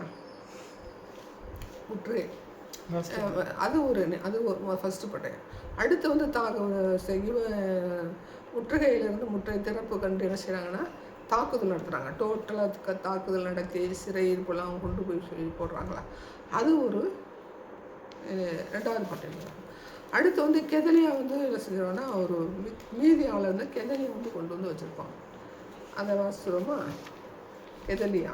முற்றுகை, அது ஒரு ஃபஸ்ட்டு பட்டயம். அடுத்து வந்து முற்றுகையிலேருந்து முற்றுகை திறப்பு கண்டு என்ன செய்கிறாங்கன்னா தாக்குதல் நடத்துகிறாங்க. டோட்டலாக தாக்குதல் நடத்தி சிறை இருப்பெல்லாம் கொண்டு போய் சொல்லி போடுறாங்களா, அது ஒரு 2வது பட்டயம். அடுத்து வந்து கெதலியா வந்து என்ன செஞ்சிருவோன்னா ஒரு மீதி ஆளை வந்து கெதலியா வந்து கொண்டு வந்து வச்சுருப்பாங்க. அந்த வாசிக்கிறோமா? கெதலியா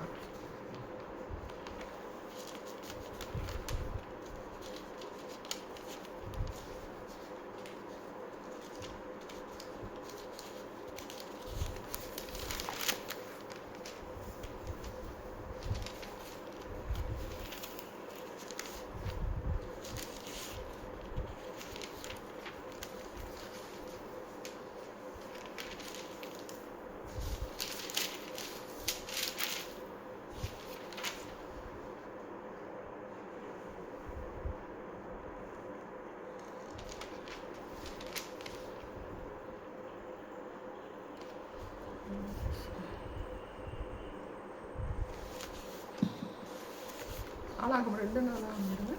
ஆளாகும் 2 நாளாக வந்துடுங்க.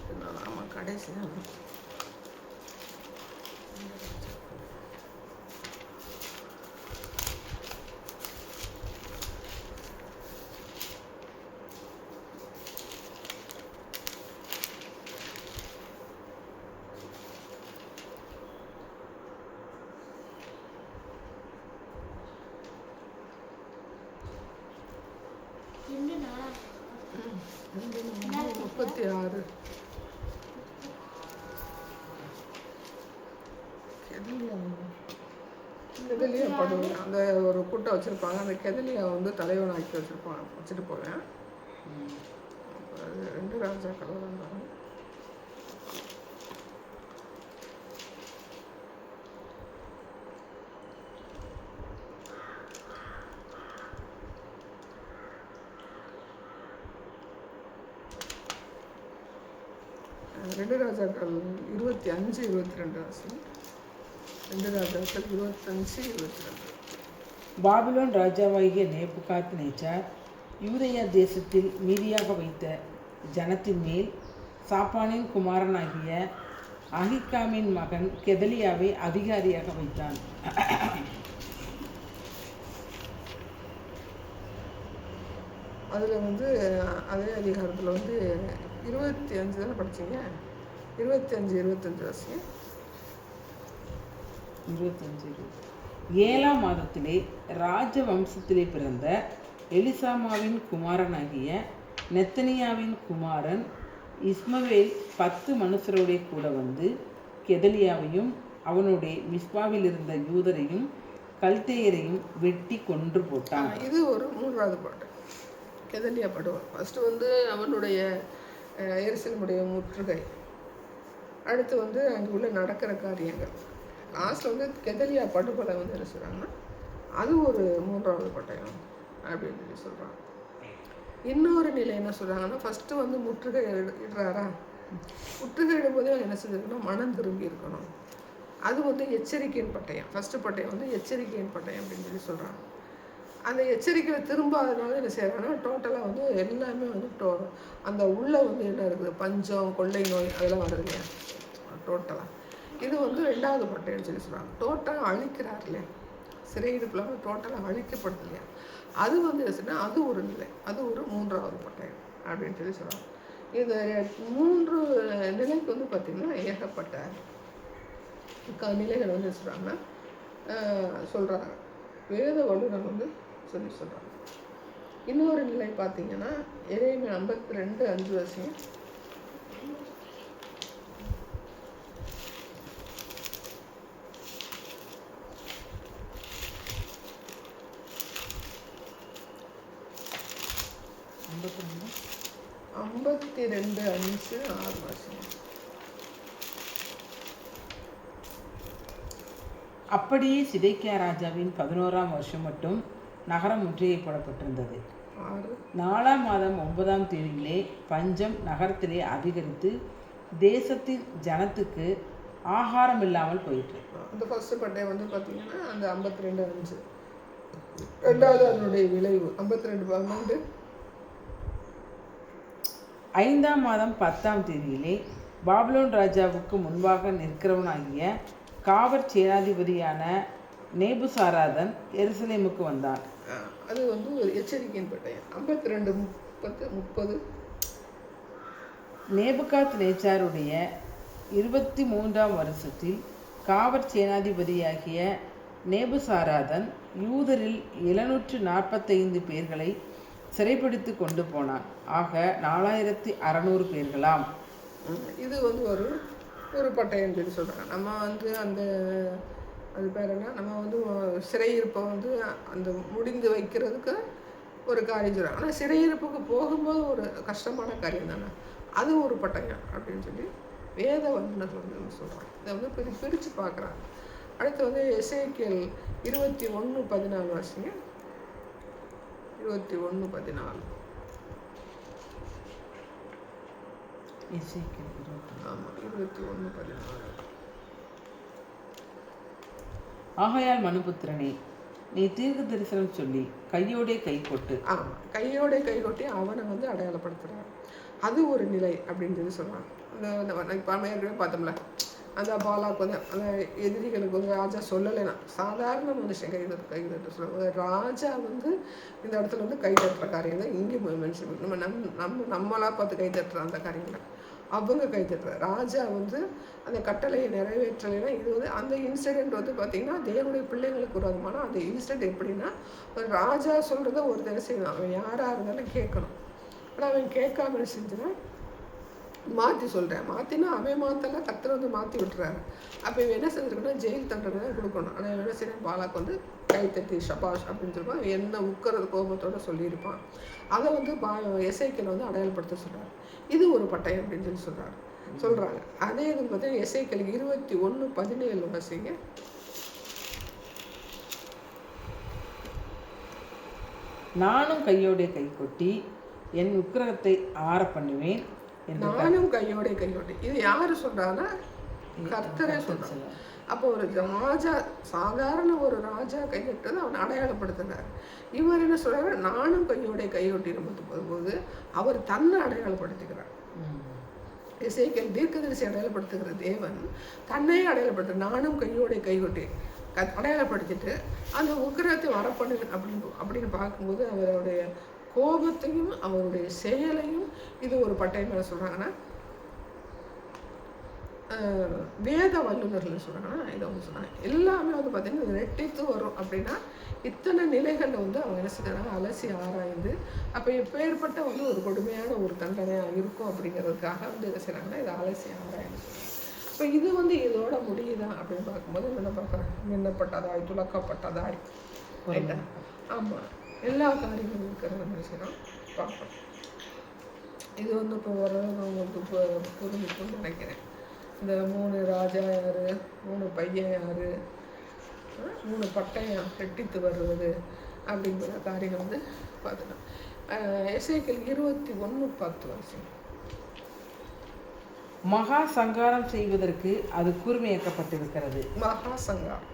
2 நாள். ஆமாம், கடைசி தான். ரெண்டு நாளா 36 இந்த கெதலியா படுவேன் அந்த ஒரு கூட்டம் வச்சுருப்பாங்க. அந்த கெதலியா வந்து தலைவனாக்கி வச்சுட்டு போவேன். அது 2 ராஜாக்கள் இருந்தாங்க. ரெண்டு ராஜாக்கள் 25, 22 வாசம். 2 ராஜாக்கள் 25, 22. பாபிலோன் ராஜாவாகிய நேபுகாத் நேச்சார் யூதேயா தேசத்தில் மீதியாக வைத்த ஜனத்தின் மேல் சாப்பானின் குமாரனாகிய அகிக்காமின் மகன் கெதலியாவை அதிகாரியாக வைத்தான். அதில் வந்து அதே அதிகாரத்தில் வந்து 25 தானே படிச்சிங்க. 25 வருஷம். 7ஆம் மாதத்திலே ராஜ வம்சத்திலே பிறந்த எலிசாமாவின் குமாரனாகிய நெத்தனியாவின் குமாரன் இஸ்மவேல் 10 மனுஷரோட கூட வந்து கெதலியாவையும் அவனுடைய மிஸ்பாவில் இருந்த யூதரையும் கல்தேயரையும் வெட்டி கொன்று போட்டான். இது ஒரு 3வது பாட்டு. கெதலியா படுவான். ஃபஸ்ட்டு வந்து அவனுடைய எருசலேமுடைய முற்றுகை, அடுத்து வந்து அங்கே உள்ள நடக்கிற காரியங்கள், லாஸ்ட்டில் வந்து கெதலியா படுகொலை வந்து என்ன சொல்கிறாங்கன்னா அது ஒரு 3வது பட்டயம் அப்படின்னு சொல்லி சொல்கிறாங்க. இன்னொரு நிலை என்ன சொல்கிறாங்கன்னா, ஃபஸ்ட்டு வந்து முற்றுகை இடுறாரா, முற்றுகை இடும்போதே என்ன செஞ்சுருக்கணும், மனம் திரும்பி இருக்கணும். அது வந்து எச்சரிக்கையின் பட்டயம். ஃபஸ்ட்டு பட்டயம் வந்து எச்சரிக்கையின் பட்டயம் அப்படின்னு சொல்லி சொல்கிறாங்க. அந்த எச்சரிக்கையில் திரும்பாதனால என்ன செய்கிறாங்கன்னா டோட்டலாக வந்து எல்லாமே வந்து அந்த உள்ளே வந்து என்ன இருக்குது, பஞ்சம், கொள்ளை நோய் அதெல்லாம் வருது இல்லையா டோட்டலாக. இது வந்து 2வது பட்டயம்னு சொல்லி சொல்கிறாங்க. டோட்டலாக அழிக்கிறார் இல்லையா, சிறையிடுப்புலாம் டோட்டலாக அழிக்கப்படுது இல்லையா, அது வந்து என்ன அது ஒரு நிலை, அது ஒரு 3வது பட்டயம் அப்படின்னு சொல்லி சொல்கிறாங்க. இந்த 3 நிலைக்கு வந்து பார்த்திங்கன்னா ஏகப்பட்ட நிலைகள் வந்து சொல்கிறாங்க சொல்கிறாங்க வேத வல்லுநர் வந்து சொல்கிறாங்க. இன்னொரு நிலை பார்த்தீங்கன்னா எரேமியா 52:5 வருஷம். அப்படியே சிதேக்கியா ராஜாவின் 11ஆம் வருஷம் மட்டும் நகரம் முற்றுகையிடப்பட்டிருந்தது. 4ஆம் மாதம் 9ஆம் தேதியிலே பஞ்சம் நகரத்திலே அதிகரித்து தேசத்தின் ஜனத்துக்கு ஆகாரம் இல்லாமல் போயிற்று. அந்த ஃபர்ஸ்ட் பட்டயம் வந்து பார்த்தீங்கன்னா அந்த 52:5. 2வது அதனுடைய விளைவு 52:12. 5ஆம் மாதம் 10ஆம் தேதியிலே பாபிலோன் ராஜாவுக்கு முன்பாக நிற்கிறவனாகிய காவற் சேனாதிபதியான நேபுசாராதன் எருசலேமுக்கு வந்தான். அது வந்து ஒரு எச்சரிக்கையின் பட்டயம். 52:30. நேபுகாத் நேச்சாருடைய 23ஆம் வருஷத்தில் காவற் சேனாதிபதியாகிய நேபுசாராதன் யூதரில் 745 பேர்களை சிறைப்பிடித்து கொண்டு போனான். ஆக 4600 பேர்களாம். இது வந்து ஒரு பட்டயம் சொல்லி சொல்கிறாங்க. நம்ம வந்து அந்த அது பேர் என்ன, நம்ம வந்து சிறையிருப்பை வந்து அந்த முடிந்து வைக்கிறதுக்கு ஒரு காரியம் சொல்கிறாங்க. ஆனால் சிறையிருப்புக்கு போகும்போது ஒரு கஷ்டமான காரியம் தானே, அது ஒரு பட்டயம் அப்படின்னு சொல்லி வேத வல்லுநர்கள் வந்து சொல்கிறாங்க. இதை வந்து பிரித்து பார்க்குறாங்க. அடுத்து வந்து எசேக்கியேல் 21:14 வருஷங்க. 21:14. ஆமாம், 21:14. ஆகையால் மனுபுத்திரனே, நீ தீர்க்க தரிசனம் சொல்லி கையோடே கை கொட்டு. ஆமாம், கையோடே கை கொட்டி அவனை வந்து அடையாளப்படுத்துகிறார். அது ஒரு நிலை அப்படின்னு சொல்லி சொல்கிறாங்க. அந்த இப்போ ஏற்கனவே பார்த்தோம்ல, அந்த பாலாக்கு வந்து அந்த எதிரிகளுக்கு வந்து ராஜா சொல்லலைன்னா சாதாரண மனுஷன் கைதட்டு சொல்லுவாங்க. ராஜா வந்து இந்த இடத்துல வந்து கைதட்டுற காரியம் தான் இங்கே மென்ஷன். நம்மளாக பார்த்து கைதட்டுற அந்த காரியங்களை அவங்க கைதட்டுற ராஜா வந்து அந்த கட்டளையை நிறைவேற்றலைன்னா இது வந்து அந்த இன்சிடெண்ட் வந்து பார்த்திங்கன்னா தேவனுடைய பிள்ளைங்களுக்கு விரோதமான அந்த இன்சிடெண்ட் எப்படின்னா, ஒரு ராஜா சொல்கிறத ஒரு தடவை செய்யணும். அவன் யாராக இருந்தாலும் கேட்கணும். ஆனால் அவன் கேட்காம செஞ்சுன்னா மாற்றி சொல்கிறேன். மாற்றினா அவன் மாற்றலை, கர்த்தர் வந்து மாற்றி விட்டுறாரு. அப்போ இவன் என்ன செஞ்சுருக்கணும், ஜெயில் தண்டனை தான் கொடுக்கணும். ஆனால் இவன் என்ன செய்யணும், பாலாக்கு வந்து கைத்தட்டி ஷபாஷ் அப்படின்னு சொல்லுவான். என்ன உட்கறது கோபத்தோடு சொல்லியிருப்பான். அதை வந்து எசேக்கியேல் வந்து அடையாளப்படுத்த சொல்கிறார். இது ஒரு பட்டயம் அப்படின்னு சொல்கிறாங்க. அதே இது பார்த்தீங்கன்னா எசேக்கியேல் 21:17 வாசிங்க. நானும் கையோட கை கொட்டி என் உக்கிரகத்தை ஆற பண்ணுவேன். நானும் கையோட கையோட, இது யாரு சொல்றான்னா கர்த்தரே சொல்றாங்க. அப்போ ஒரு ராஜா, சாதாரண ஒரு ராஜா கையிட்டதை அவன் அடையாளப்படுத்துறாரு. இவர் என்ன சொல்றாரு, நானும் கையோட கையொட்டி போது அவர் தன்னை அடையாளப்படுத்துகிறார். எசேக்கியேல் தீர்க்கதரிசி அடையாளப்படுத்துகிற தேவன் தன்னையே அடையாளப்படுத்து, நானும் கையோட கைகொட்டி அடையாளப்படுத்திட்டு அந்த உக்கிரத்தை வரப்பண்ணுவேன் அப்படின்னு பார்க்கும்போது அவருடைய கோபத்தையும் அவருடைய செயலையும் இது ஒரு பட்டயம் என்ன சொல்கிறாங்கன்னா, வேத வல்லுநர்கள் சொல்கிறாங்கன்னா இதை வந்து சொன்னாங்க. எல்லாமே வந்து பார்த்திங்கன்னா ரெட்டித்து வரும். அப்படின்னா இத்தனை நிலைகளில் வந்து அவங்க என்ன செய்கிறாங்க, அலசி ஆராய்ந்து அப்போ எப்பேற்பட்ட வந்து ஒரு கொடுமையான ஒரு தண்டனையாக இருக்கும் அப்படிங்கிறதுக்காக வந்து என்ன செய்கிறாங்கன்னா இதை அலசி ஆராய்ந்து சொல்கிறாங்க. இப்போ இது வந்து இதோட முடியுதா அப்படின்னு பார்க்கும்போது என்ன பார்க்குறேன், மின்னப்பட்டதாய் துலக்கப்பட்டதாய் ரைட்டா. ஆமாம், எல்லா காரியங்களும் இருக்கிறத என்ன செய்யணும் பார்க்கணும். இது வந்து இப்போ ஓரளவு நான் உங்களுக்கு இப்போ புரிஞ்சுக்கணும்னு நினைக்கிறேன். இந்த 3 ராஜா யார், 3 பையன் யார், 3 பட்டயம் கெட்டித்து வருவது அப்படிங்கிற காரியங்கள் வந்து பார்த்துக்கலாம். எசேக்கியேல் 21:10 வருஷம். மகா சங்காரம் செய்வதற்கு அது கூர்மையாக்கப்பட்டிருக்கிறது. மகா சங்காரம்,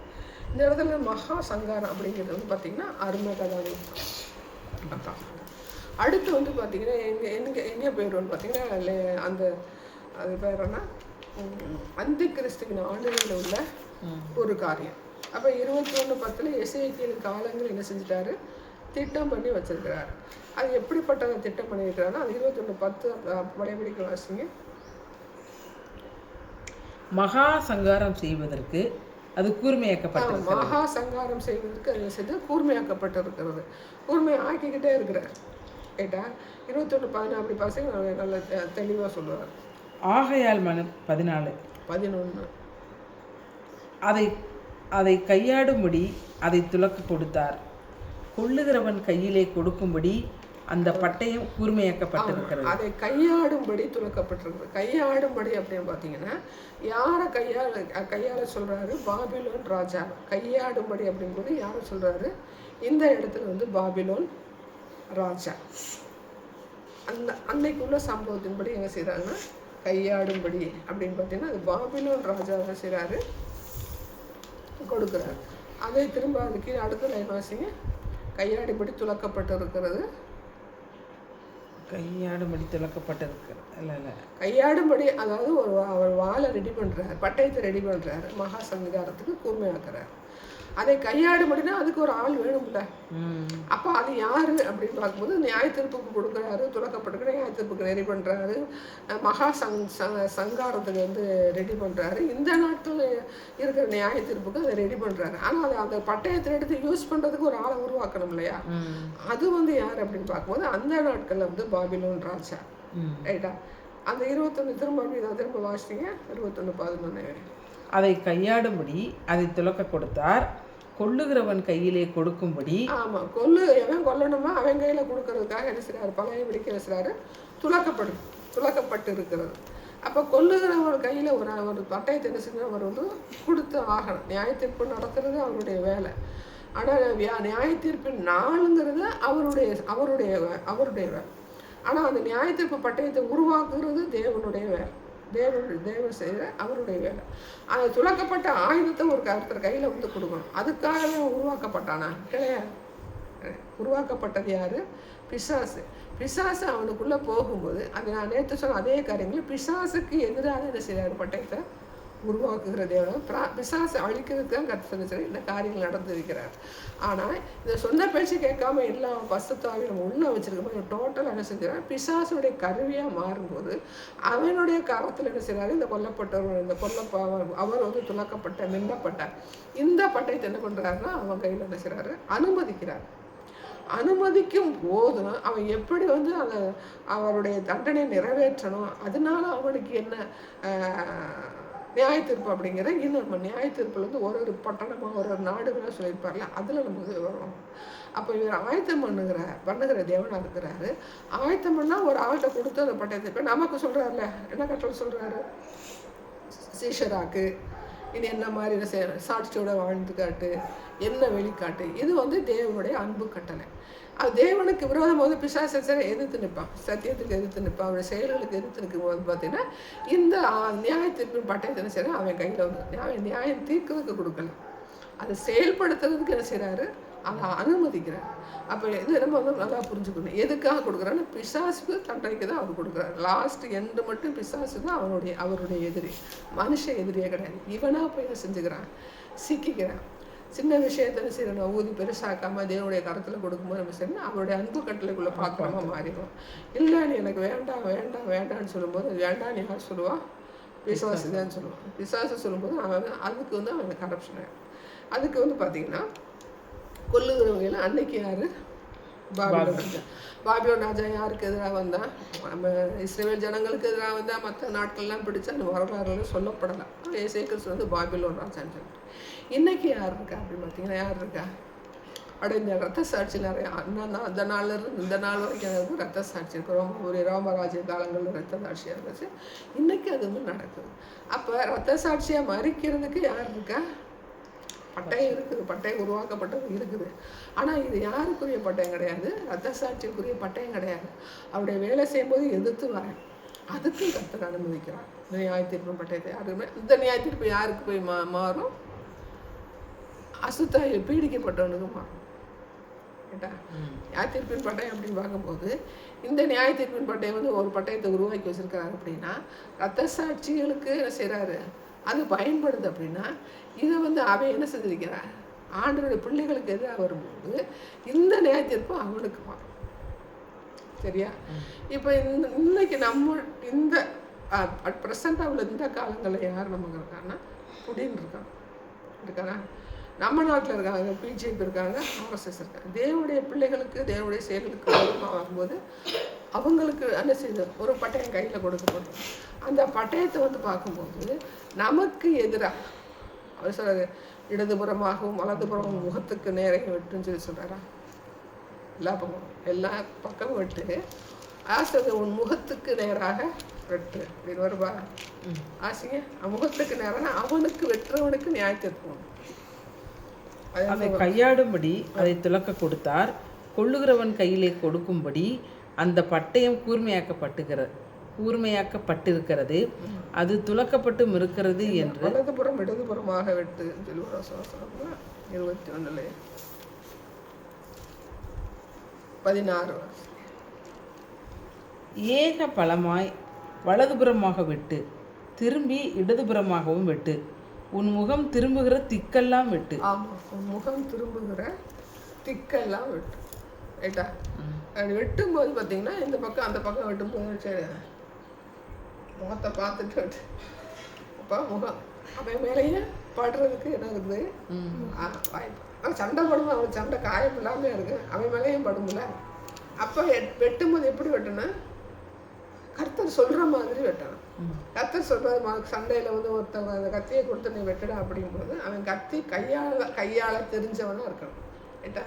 இந்த இடத்துல மகா சங்காரம் அப்படிங்கிறது வந்து பார்த்திங்கன்னா அருமகதானி. அடுத்து வந்து பார்த்திங்கன்னா எங்கே போயிடுவோன்னு பார்த்திங்கன்னா அந்த அது பேர் என்ன, அந்தி கிறிஸ்துவின் ஆண்டுகளில் உள்ள ஒரு காரியம். அப்போ 21:10 எசேக்கியேல் காலங்கள் என்ன செஞ்சிட்டாரு, திட்டம் பண்ணி வச்சிருக்கிறாரு. அது எப்படிப்பட்ட திட்டம் பண்ணியிருக்கிறாருன்னா அது 21:10 படைபிடிக்க வாசிங்க. மகா சங்காரம் செய்வதற்கு அது கூர்மையாக்கப்பட்டிருக்கிறது. மகா சங்காரம் செய்வதற்கு அது செய்து கூர்மையாக்கப்பட்டிருக்கிறது. கூர்மை ஆக்கிக்கிட்டே இருக்கிறார். கேட்டா 21:14 அப்படி பசங்க நல்ல தெளிவாக சொல்லுவார். ஆகையால் 14 அதை அதை கையாடும்படி அதை துலக்க கொடுத்தார். கொள்ளுகிறவன் கையிலே கொடுக்கும்படி அந்த பட்டயம் கூர்மையாக்கப்பட்டிருக்கிறது. அதை கையாடும்படி துலக்கப்பட்டிருக்கிறது. கையாடும்படி அப்படின்னு பார்த்தீங்கன்னா யாரை கையாள சொல்கிறாரு, பாபிலோன் ராஜா கையாடும்படி அப்படிங்கும்போது யாரை சொல்கிறாரு, இந்த இடத்துல வந்து பாபிலோன் ராஜா அன்னைக்குள்ள சம்பவத்தின்படி என்ன செய்கிறாங்கன்னா கையாடும்படி அப்படின்னு பார்த்தீங்கன்னா அது பாபிலோன் ராஜா என்ன செய்கிறாரு, கொடுக்குறாரு. அதை திரும்ப அதுக்கு அடுத்த லைன் வாசிங்க. கையாடும்படி துலக்கப்பட்டு இருக்கிறது. கையாடும்படி துலக்கப்பட்டிருக்கிறது இல்லை கையாடும்படி, அதாவது அவர் வாழை ரெடி பண்ணுறாரு, பட்டயத்தை ரெடி பண்ணுறாரு, மகா சங்காரத்துக்கு கூர்மையாக்குறாரு. அதை கையாடும்படினா அதுக்கு ஒரு ஆள் வேணும்ல. அப்போ அது யாரு அப்படின்னு பார்க்கும்போது நியாய தீர்ப்புக்கு கொடுக்குறாரு, துலக்கப்பட்டுக்கிற நியாய தீர்ப்புக்கு ரெடி பண்ணுறாரு, மகா சங்காரத்துக்கு வந்து ரெடி பண்ணுறாரு. இந்த நாட்டில் இருக்கிற நியாய தீர்ப்புக்கு அதை ரெடி பண்ணுறாரு. ஆனால் அதை அந்த பட்டயத்தை எடுத்து யூஸ் பண்ணுறதுக்கு ஒரு ஆளை உருவாக்கணும் இல்லையா. அது வந்து யார் அப்படின்னு பார்க்கும்போது அந்த நாட்களில் வந்து பாபிலோன் ராஜா. ரைட்டா. அந்த 21 திரும்ப வாசிங்க. 21:11 அதை கையாடும்படி அதை துலக்க கொடுத்தார். கொல்லுகிறவன் கையிலே கொடுக்கும்படி. ஆமாம், எவன் கொல்லணுமோ அவன் கையில் கொடுக்கறதுக்காக என்ன செய்றாரு, பழைய பிடிக்க என்ன செய்றாரு, துலக்கப்பட்டு இருக்கிறது. அப்போ கொல்லுகிறவன் கையில் ஒரு பட்டயத்தை என்ன செய்யணும், அவர் வந்து கொடுத்து ஆகணும். நியாய தீர்ப்பு நடத்துறது அவருடைய வேலை. ஆனால் நியாய தீர்ப்பின் நாளுங்கிறது அவருடைய வேலை. ஆனால் அந்த நியாய தீர்ப்பு பட்டயத்தை உருவாக்குறது தேவனுடைய வேலை. தேவன் செய்கிற அவருடைய வேலை. அந்த துலக்கப்பட்ட ஆயுதத்தை ஒருத்தர் கையில் வந்து கொடுக்கணும். அதுக்காகவே உருவாக்கப்பட்டானா கிடையாது. உருவாக்கப்பட்டது யாரு, பிசாசு. பிசாசு அவனுக்குள்ளே போகும்போது அது நான் நேற்று சொன்ன அதே காரியங்கள் பிசாசுக்கு எதிராக என்ன செய்கிறாரு, பட்டயத்தை உருவாக்குகிற தேவன். பிசாசை அழிக்கிறதுக்கு தான் கர்த்தர் இந்த காரியங்கள் நடந்திருக்கிறார். ஆனால் இதை சொன்ன பேச்சு கேட்காம எல்லா பசுத்தாவையும் நம்ம உள்ளே வச்சிருக்கோம். டோட்டலாக என்ன செஞ்சுறாரு, பிசாசுடைய கருவியாக மாறும்போது அவனுடைய காலத்தில் என்ன செய்கிறாரு, இந்த கொல்லப்பட்டவர் அவர் வந்து துலக்கப்பட்ட மின்னப்பட்டார். இந்த பட்டயத்தை என்ன பண்ணுறாருன்னா அவன் கையில் என்ன செய்கிறாரு, அனுமதிக்கிறார். அனுமதிக்கும் போதும் அவன் எப்படி வந்து அந்த அவருடைய தண்டனை நிறைவேற்றணும், அதனால அவனுக்கு என்ன நியாய தீர்ப்பு அப்படிங்கிற இன்னும் நம்ம நியாய தீர்ப்புல வந்து ஒரு பட்டணமாக ஒரு நாடுகளாக சொல்லியிருப்பார்ல, அதில் நமக்கு வரும். அப்போ இவர் ஆயத்தம் பண்ணுகிற தேவனாக இருக்கிறாரு. ஆயத்தம் பண்ணால் ஒரு ஆள்கிட்ட கொடுத்து அந்த பட்டயத்தை இப்போ நமக்கு சொல்கிறாருல, என்ன கட்டளை சொல்கிறாரு, சீஷராக்கு இது என்ன மாதிரி என்ன செய்யணும், சாட்சியோட வாழ்ந்து காட்டு, என்ன வெளிக்காட்டு. இது வந்து தேவனுடைய அன்பு கட்டளை. அது தேவனுக்கு விரோதம் போது பிசாசை எதிர்த்து நிற்பான், சத்தியத்துக்கு எதிர்த்து நிற்பான், அவருடைய செயல்களுக்கு எதிர்த்து நிற்கும் போது பார்த்தீங்கன்னா இந்த நியாய தீர்ப்பின் பட்டயத்தை என்ன செய்யணும், அவன் கையில் வந்து நியாயம் தீர்க்கிறதுக்கு கொடுக்கல, அதை செயல்படுத்துறதுக்கு என்ன செய்கிறாரு, அதை அனுமதிக்கிறார். அப்போ இது நம்ம வந்து நல்லா புரிஞ்சுக்கணும். எதுக்காக கொடுக்குறான்னு, பிசாசுக்கு தண்டனைக்கு தான் அவர் கொடுக்குறாரு. லாஸ்ட் எண்டு மட்டும் பிசாசு தான் அவருடைய எதிரி, மனுஷ எதிரியே கிடையாது. இவனாக போய் என்ன செஞ்சுக்கிறான், சிக்கிக்கிறான். சின்ன விஷயத்த செய்யணும் ஊதி பெருசாக்காமல் தேவனுடைய கரத்தில் கொடுக்கும்போது நம்ம செய்யணும், அவருடைய அன்பு கட்டளைக்குள்ளே பாத்திரமா மாறிடும். இல்லை நீ எனக்கு வேண்டாம் வேண்டாம் வேண்டான்னு சொல்லும்போது, வேண்டாம் நீ யார் சொல்லுவா, பிசாசு தான் சொல்லுவான். பிசாசு சொல்லும்போது அவன் அதுக்கு வந்து அவன் கரப்ஷன் ஆகிடும். அதுக்கு வந்து பார்த்தீங்கன்னா கொல்லுகிறவங்க அன்னைக்கு யாரு, பாபிலோன் ராஜா யாருக்கு எதிராக வந்தான், நம்ம இஸ்ரேல் ஜனங்களுக்கு எதிராக வந்தா, மற்ற நாட்கள்லாம் பிடிச்சா அந்த வரலாறுல சொல்லப்படலாம். ஏசேக்கியேல் வந்து பாபிலோன் ராஜான்னு சொல்லிட்டு. இன்னைக்கு யார் இருக்கா அப்படின்னு பார்த்தீங்கன்னா, யார் இருக்கா, அப்படியே இந்த ரத்த சாட்சி நிறையா அந்த நாள்ல இருந்து இந்த நாள் வரைக்கும் ரத்த சாட்சி இருக்கு. ஒரு ராமராஜ்ய காலங்களில் ரத்த சாட்சியாக இருந்துச்சு. இன்னைக்கு அது வந்து நடக்குது. அப்போ ரத்த சாட்சியாக மறிக்கிறதுக்கு யார் இருக்கா, பட்டயம் இருக்குது, பட்டயம் உருவாக்கப்பட்டது இருக்குது. ஆனால் இது யாருக்குரிய பட்டயம் கிடையாது, ரத்த சாட்சிக்குரிய பட்டயம் கிடையாது. அவருடைய வேலை செய்யும்போது எதிர்த்து வரேன், அதுக்கும் கர்த்தர் அனுமதிக்கிறார். இந்த நியாய தீர்ப்பு பட்டயத்தை யாருக்குமே, இந்த நியாய தீர்ப்பு யாருக்கு போய் மாறும், அசுத்தாய பீடிக்கப்பட்டவனுக்கு மாறும். கேட்டா நியாய தீர்ப்பின் பட்டயம் அப்படின்னு பார்க்கும்போது, இந்த நியாய தீர்ப்பின் பட்டயம் வந்து ஒரு பட்டயத்தை உருவாக்கி வச்சிருக்காரு அப்படின்னா, ரத்த சாட்சிகளுக்கு என்ன செய்கிறாரு, அது பயன்படுது அப்படின்னா, இதை வந்து அவன் என்ன செஞ்சிருக்கிறான், ஆண்டவருடைய பிள்ளைகளுக்கு எதிராக வரும்போது இந்த நியாய தீர்ப்பு அவனுக்கு மாறும். சரியா? இப்போ இன்னைக்கு நம்ம இந்த ப்ரெசண்டாக உள்ள இந்த காலங்களில் யார் நமக்கு இருக்காங்கன்னா, புடின் இருக்கானா, நம்ம நாட்டில் இருக்காங்க, பிஜேபி இருக்காங்க, ஆர்எஸ்எஸ் இருக்காங்க. தேவனுடைய பிள்ளைகளுக்கு தேவனுடைய செயல்களுக்கு விரோதமாக வரும்போது அவங்களுக்கு என்ன செய்யுது, ஒரு பட்டயம் கையில் கொடுக்கப்படும். அந்த பட்டயத்தை வந்து பார்க்கும்போது நமக்கு எதிராக அவர் சொல்கிறார், இடதுபுறமாகவும் வலதுபுறமும் முகத்துக்கு நேரையும் வெட்டுன்னு சொல்லி சொல்கிறாரா, எல்லா பக்கமும் வெட்டு, ஆசை உன் முகத்துக்கு நேராக வெட்டு அப்படின்னு வருவா. ஆசைங்க முகத்துக்கு நேரான அவனுக்கு வெட்டுறவனுக்கு நியாயத்திருப்போம். அதை கையாடும்படி அதை துலக்க கொடுத்தார். கொள்ளுகிறவன் கையிலே கொடுக்கும்படி அந்த பட்டயம் கூர்மையாக்கப்பட்டிருக்கிறது, அது துலக்கப்பட்டும் இருக்கிறது என்று. வலதுபுறம் இடதுபுறமாக வெட்டு 21:16. ஏக பலமாய் வலதுபுறமாக வெட்டு, திரும்பி இடதுபுறமாகவும் வெட்டு, உன் முகம் திரும்புகிற திக்கெல்லாம் வெட்டு. ஆமாம், உன் முகம் திரும்புகிற திக்கெல்லாம் வெட்டு. ரைட்டா? அது வெட்டும்போது பார்த்தீங்கன்னா இந்த பக்கம் அந்த பக்கம் வெட்டும்போது முகத்தை பார்த்துட்டு வெட்டு. அப்போ முகம் அவன் மேலேயே படுறதுக்கு என்ன இருக்குது, வாய்ப்பு. சண்டை படும், அவன் சண்டை காயம் இல்லாமல் இருக்கு, அவன் மேலேயும் படும்ல. அப்போ வெட்டும்போது எப்படி வெட்டணும், கர்த்தர் சொல்கிற மாதிரி வெட்டணும். கர்த்தர் சொல்கிற சண்டையில் வந்து ஒருத்தவங்க அந்த கத்தியை கொடுத்து நீ வெட்டடா அப்படிங்கும்போது அவன் கத்தி கையாள தெரிஞ்சவனாக இருக்கணும். ரைட்டா?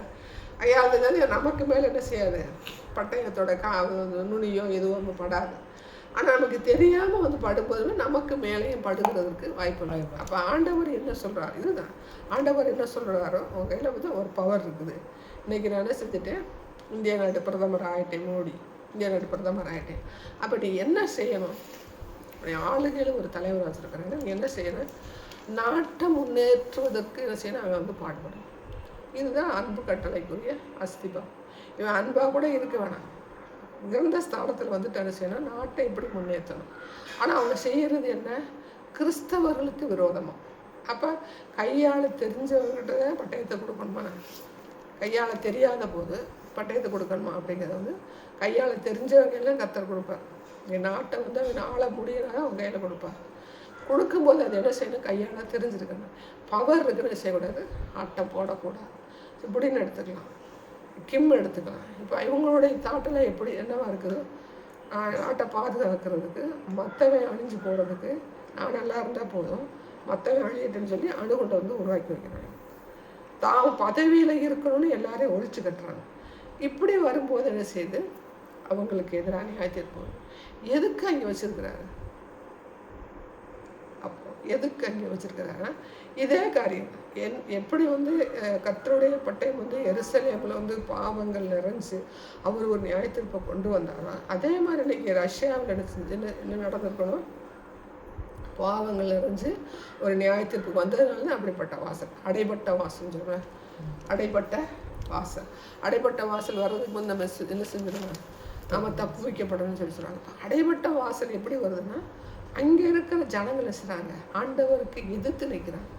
கையாள தெரிஞ்சாலும் நமக்கு மேலே என்ன செய்யாது, பட்டயத்தோட நுனியோ எதுவும் படாது. ஆனால் நமக்கு தெரியாமல் வந்து படும்போது நமக்கு மேலேயும் படுகிறதுக்கு வாய்ப்பு இல்லை. அப்போ ஆண்டவர் என்ன சொல்கிறார், இதுதான் ஆண்டவர் என்ன சொல்கிறாரோ உங்கள் கையில் வந்து ஒரு பவர் இருக்குது. இன்றைக்கி நான் என்ன செஞ்சுட்டேன், இந்திய நாட்டு பிரதமர் ஆகிட்டேன், மோடி இந்திய நாட்டு பிரதமர் ஆகிட்டேன். அப்போ நீ என்ன செய்யணும், ஆளுகையில் ஒரு தலைவர் வச்சுருக்கிறாங்க, நீ என்ன செய்யணும், நாட்டை முன்னேற்றுவதற்கு என்ன செய்யணும், அவன் வந்து பாடுபடும். இதுதான் அன்பு கட்டளைக்குரிய அஸ்திபம். இவன் அன்பாக கூட இருக்க வேணாம், இறந்த ஸ்தானத்தில் வந்துட்டு என்ன செய்யணும், நாட்டை எப்படி முன்னேற்றணும். ஆனால் அவங்க செய்கிறது என்ன, கிறிஸ்தவர்களுக்கு விரோதமாக. அப்போ கையாள தெரிஞ்சவர்கிட்ட தான் பட்டயத்தை கொடுக்கணுமா, கையாள தெரியாத போது பட்டயத்தை கொடுக்கணுமா அப்படிங்கிறத வந்து கையாள தெரிஞ்சவங்க எல்லாம் கர்த்தர் கொடுப்பார். என் நாட்டை வந்து அவன் ஆள முடியனால அவங்க கையில் கொடுப்பார். கொடுக்கும்போது அது என்ன செய்யணும், கையாள தெரிஞ்சிருக்கணும். பவர் இருக்குன்னு செய்யக்கூடாது, ஆட்டம் போடக்கூடாது, இப்படின்னு எடுத்துக்கலாம். கிம் எடுத்துக்கலாம். இப்போ இவங்களுடைய தாட்டில் எப்படி என்னவா இருக்குது, நாட்டை பாதுகாக்கிறதுக்கு, மற்றவன் அழிஞ்சு போகிறதுக்கு, நான் நல்லா இருந்தால் போதும், மற்றவன் அழியட்டுன்னு சொல்லி அணுகுண்டை வந்து உருவாக்கி வைக்கிறாங்க. தான் பதவியில் இருக்கணும்னு எல்லாரையும் ஒழிச்சு கட்டுறாங்க. இப்படி வரும்போது என்ன செய்யுது, அவங்களுக்கு எதிராக நியாய தீர்ப்பு. எதுக்கு அங்கே வச்சிருக்கிறாரு? அப்போ எதுக்கு அங்கே வச்சிருக்கிறாருன்னா இதே காரியம் எப்படி வந்து கர்த்தருடைய பட்டயம் வந்து எருசலேமில் வந்து பாவங்கள் நிறைஞ்சு அவர் ஒரு நியாய தீர்ப்பை கொண்டு வந்தாரோ, அதே மாதிரி இன்னைக்கு ரஷ்யாவில் என்ன நடந்திருக்கணும், பாவங்கள் நிறைஞ்சு ஒரு நியாய தீர்ப்புக்கு வந்ததுனால அப்படிப்பட்ட வாசல், அடைபட்ட வாசல் சொல்கிறேன், அடைபட்ட வாசல். அடைபட்ட வாசல் வர்றதுக்கு வந்து நம்ம என்ன செஞ்சிடணும், நம்ம தப்பு வைக்கப்படணும்னு சொல்லி சொல்கிறாங்க. அடைபட்ட வாசல் எப்படி வருதுன்னா, அங்கே இருக்கிற ஜனங்களை செய்கிறாங்க, ஆண்டவருக்கு எதிர்த்து நிற்கிறாங்க.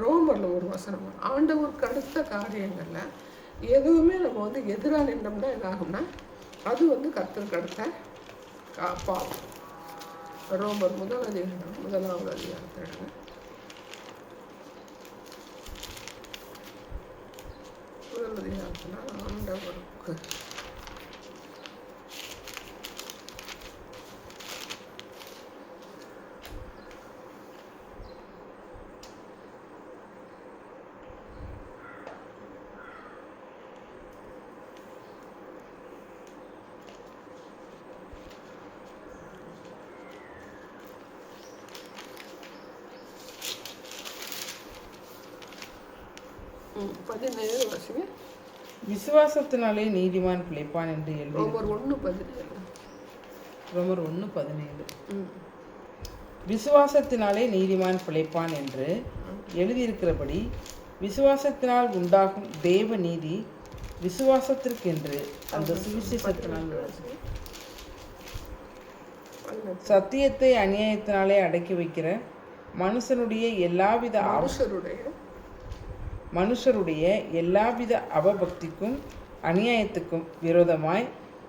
ரோமரில் ஒரு வசனம், ஆண்டவருக்கு அடுத்த காரியங்களில் எதுவுமே நம்ம வந்து எதிராக நின்றோம்னா என்ன ஆகும்னா அது வந்து கர்த்தருக்கு அடுத்த பாவம். ரோமர் 1 அதிகாரம் 1வது அதிகாரத்தை எடுங்க. முதல் அதிகாரத்தில் ஆண்டவருக்கு விசுவாசத்தினாலே நீதிமான் பிழைப்பான் என்று எழுதி. ரோமர் 1:17. விசுவாசத்தினாலே நீதிமான் பிழைப்பான் என்று எழுதியிருக்கிறபடி விசுவாசத்தினால் உண்டாகும் தேவ நீதி விசுவாசத்திற்கென்று அந்த சுவிசேஷத்தினால் சத்தியத்தை அநியாயத்தினாலே அடக்கி வைக்கிற மனுஷருடைய எல்லாவித அவபக்திக்கும் அநியாயத்துக்கும் விரோதமாய்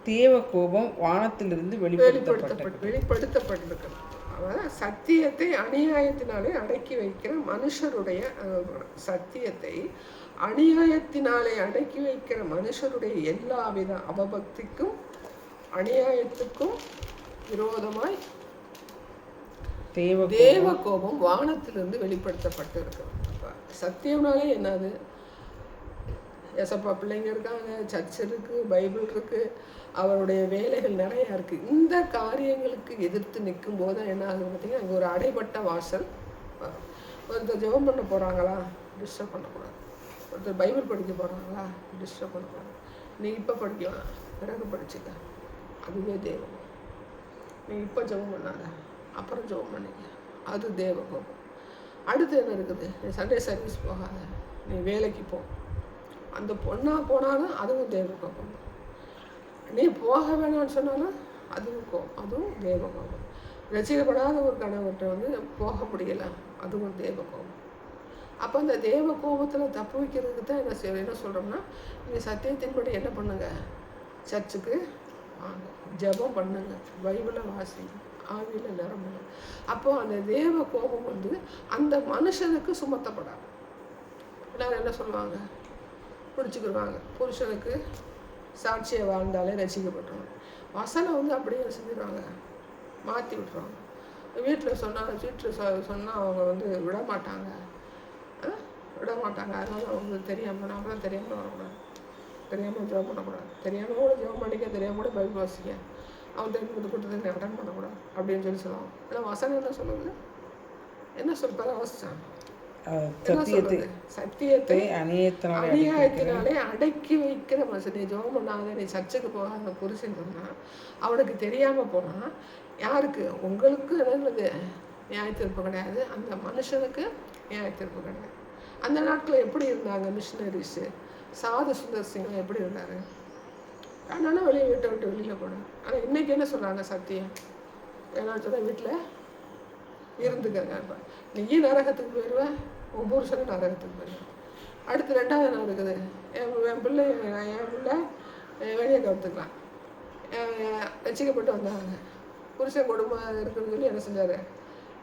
தேவ கோபம் வானத்திலிருந்து வெளிப்படுத்தப்பட்டிருக்கிறது. சத்தியத்தை அநியாயத்தினாலே அடக்கி வைக்கிற மனுஷருடைய எல்லாவித அவபக்திக்கும் அநியாயத்துக்கும் விரோதமாய் தேவ கோபம் வானத்திலிருந்து வெளிப்படுத்தப்பட்டு இருக்கிறது. சத்தியம்னாலே என்னது, எசப்பா பிள்ளைங்க இருக்காங்க, சர்ச் இருக்குது, பைபிள் இருக்குது, அவருடைய வேலைகள் நிறையா இருக்குது. இந்த காரியங்களுக்கு எதிர்த்து நிற்கும் போது என்ன ஆகுது பார்த்தீங்கன்னா, அங்கே ஒரு அடைபட்ட வாசல். ஒருத்தர் ஜெபம் பண்ண போகிறாங்களா, டிஸ்டர்ப் பண்ணக்கூடாது. ஒருத்தர் பைபிள் படிக்க போகிறாங்களா, டிஸ்டர்ப் பண்ணக்கூடாது. நீ இப்போ படிக்கலாம், பிறகு படிச்சுக்க, அதுவே தேவம். நீ இப்போ ஜெபம் பண்ணாத, அப்புறம் ஜெபம் பண்ணிக்க, அது தேவ கோபம். அடுத்து என்ன இருக்குது, நீ சண்டே சர்வீஸ் போகாத, நீ வேலைக்கு போ, அந்த பொண்ணாக போனாலும் அதுவும் தேவ கோபம். நீ போக வேணாம்னு சொன்னாலும் அதுவும் தேவ கோபம். ரசிக்கப்படாத ஒரு கணவர்கிட்ட வந்து போக முடியலை, அதுவும் தேவ கோபம். அப்போ அந்த தேவ கோபத்தில் தப்பு வைக்கிறதுக்கு தான் என்ன சொல்கிறோம்னா, நீ சத்தியத்தின்படி என்ன பண்ணுங்க, சர்ச்சுக்கு வாங்க, ஜெபம் பண்ணுங்க, பைபிளை வாசிங்க, ஆவியில் நிரம்புங்க. அப்போது அந்த தேவ கோபம் வந்து அந்த மனுஷனுக்கு சுமத்தப்படாது. எல்லாரும் என்ன சொல்லுவாங்க, பிடிச்சிக்கிடுவாங்க, புருஷனுக்கு சாட்சியை வாழ்ந்தாலே ரசிக்கப்பட்டுருவாங்க. வசனம் வந்து அப்படியே செஞ்சிடுவாங்க, மாற்றி விட்டுருவாங்க. வீட்டில் சொன்னால் அவங்க வந்து விட மாட்டாங்க. அதனால் அவங்க தெரியாமல், நாமளாம் தெரியாமல் வரக்கூடாது, தெரியாமல் ஜெபம் பண்ணக்கூடாது, தெரியாமல் கூட ஜெபம் பண்ணிக்க, தெரியாமல் கூட பைபிள் வாசிக்க, அவன் தெரிஞ்சு கூட்டத்தை அட்டன் பண்ணக்கூடாது அப்படின்னு சொல்லுவாங்க. ஆனால் வசனம் என்ன சொல்லுது, என்ன சொல்றத வாசிச்சாங்க, சத்தியத்தை அநியாயத்தினாலே அடக்கி வைக்கிற மனுஷன். நீ ஜெபம் பண்ணாத, நீ சர்ச்சுக்கு போகாத புருஷன் சொன்னா, அவனுக்கு தெரியாமல் போனால் யாருக்கு, உங்களுக்கு என்னது நியாய தீர்ப்பு கிடையாது, அந்த மனுஷனுக்கு நியாய தீர்ப்பு கிடையாது. அந்த நாட்களில் எப்படி இருந்தாங்க மிஷினரிஸு, சாது சுந்தர் சிங் எப்படி இருந்தார், ஆனால் வீட்டை விட்டு வெளியில் போனாங்க. ஆனால் இன்றைக்கி என்ன சொல்கிறாங்க, சத்தியம் வேணான்னு சொன்னால் வீட்டில் இருந்துக்கங்க, நீ நரகத்துக்கு போயிடுவேன், உன் புருஷனும் நரகத்துக்கு போயிடுவேன். அடுத்து 2வது என்ன இருக்குது, என் பிள்ளை வெளியே கவுத்துக்கலாம், ரசிக்கப்பட்டு வந்தாங்க, புருஷன் குடும்பம் இருக்குன்னு சொல்லி என்ன செஞ்சார்,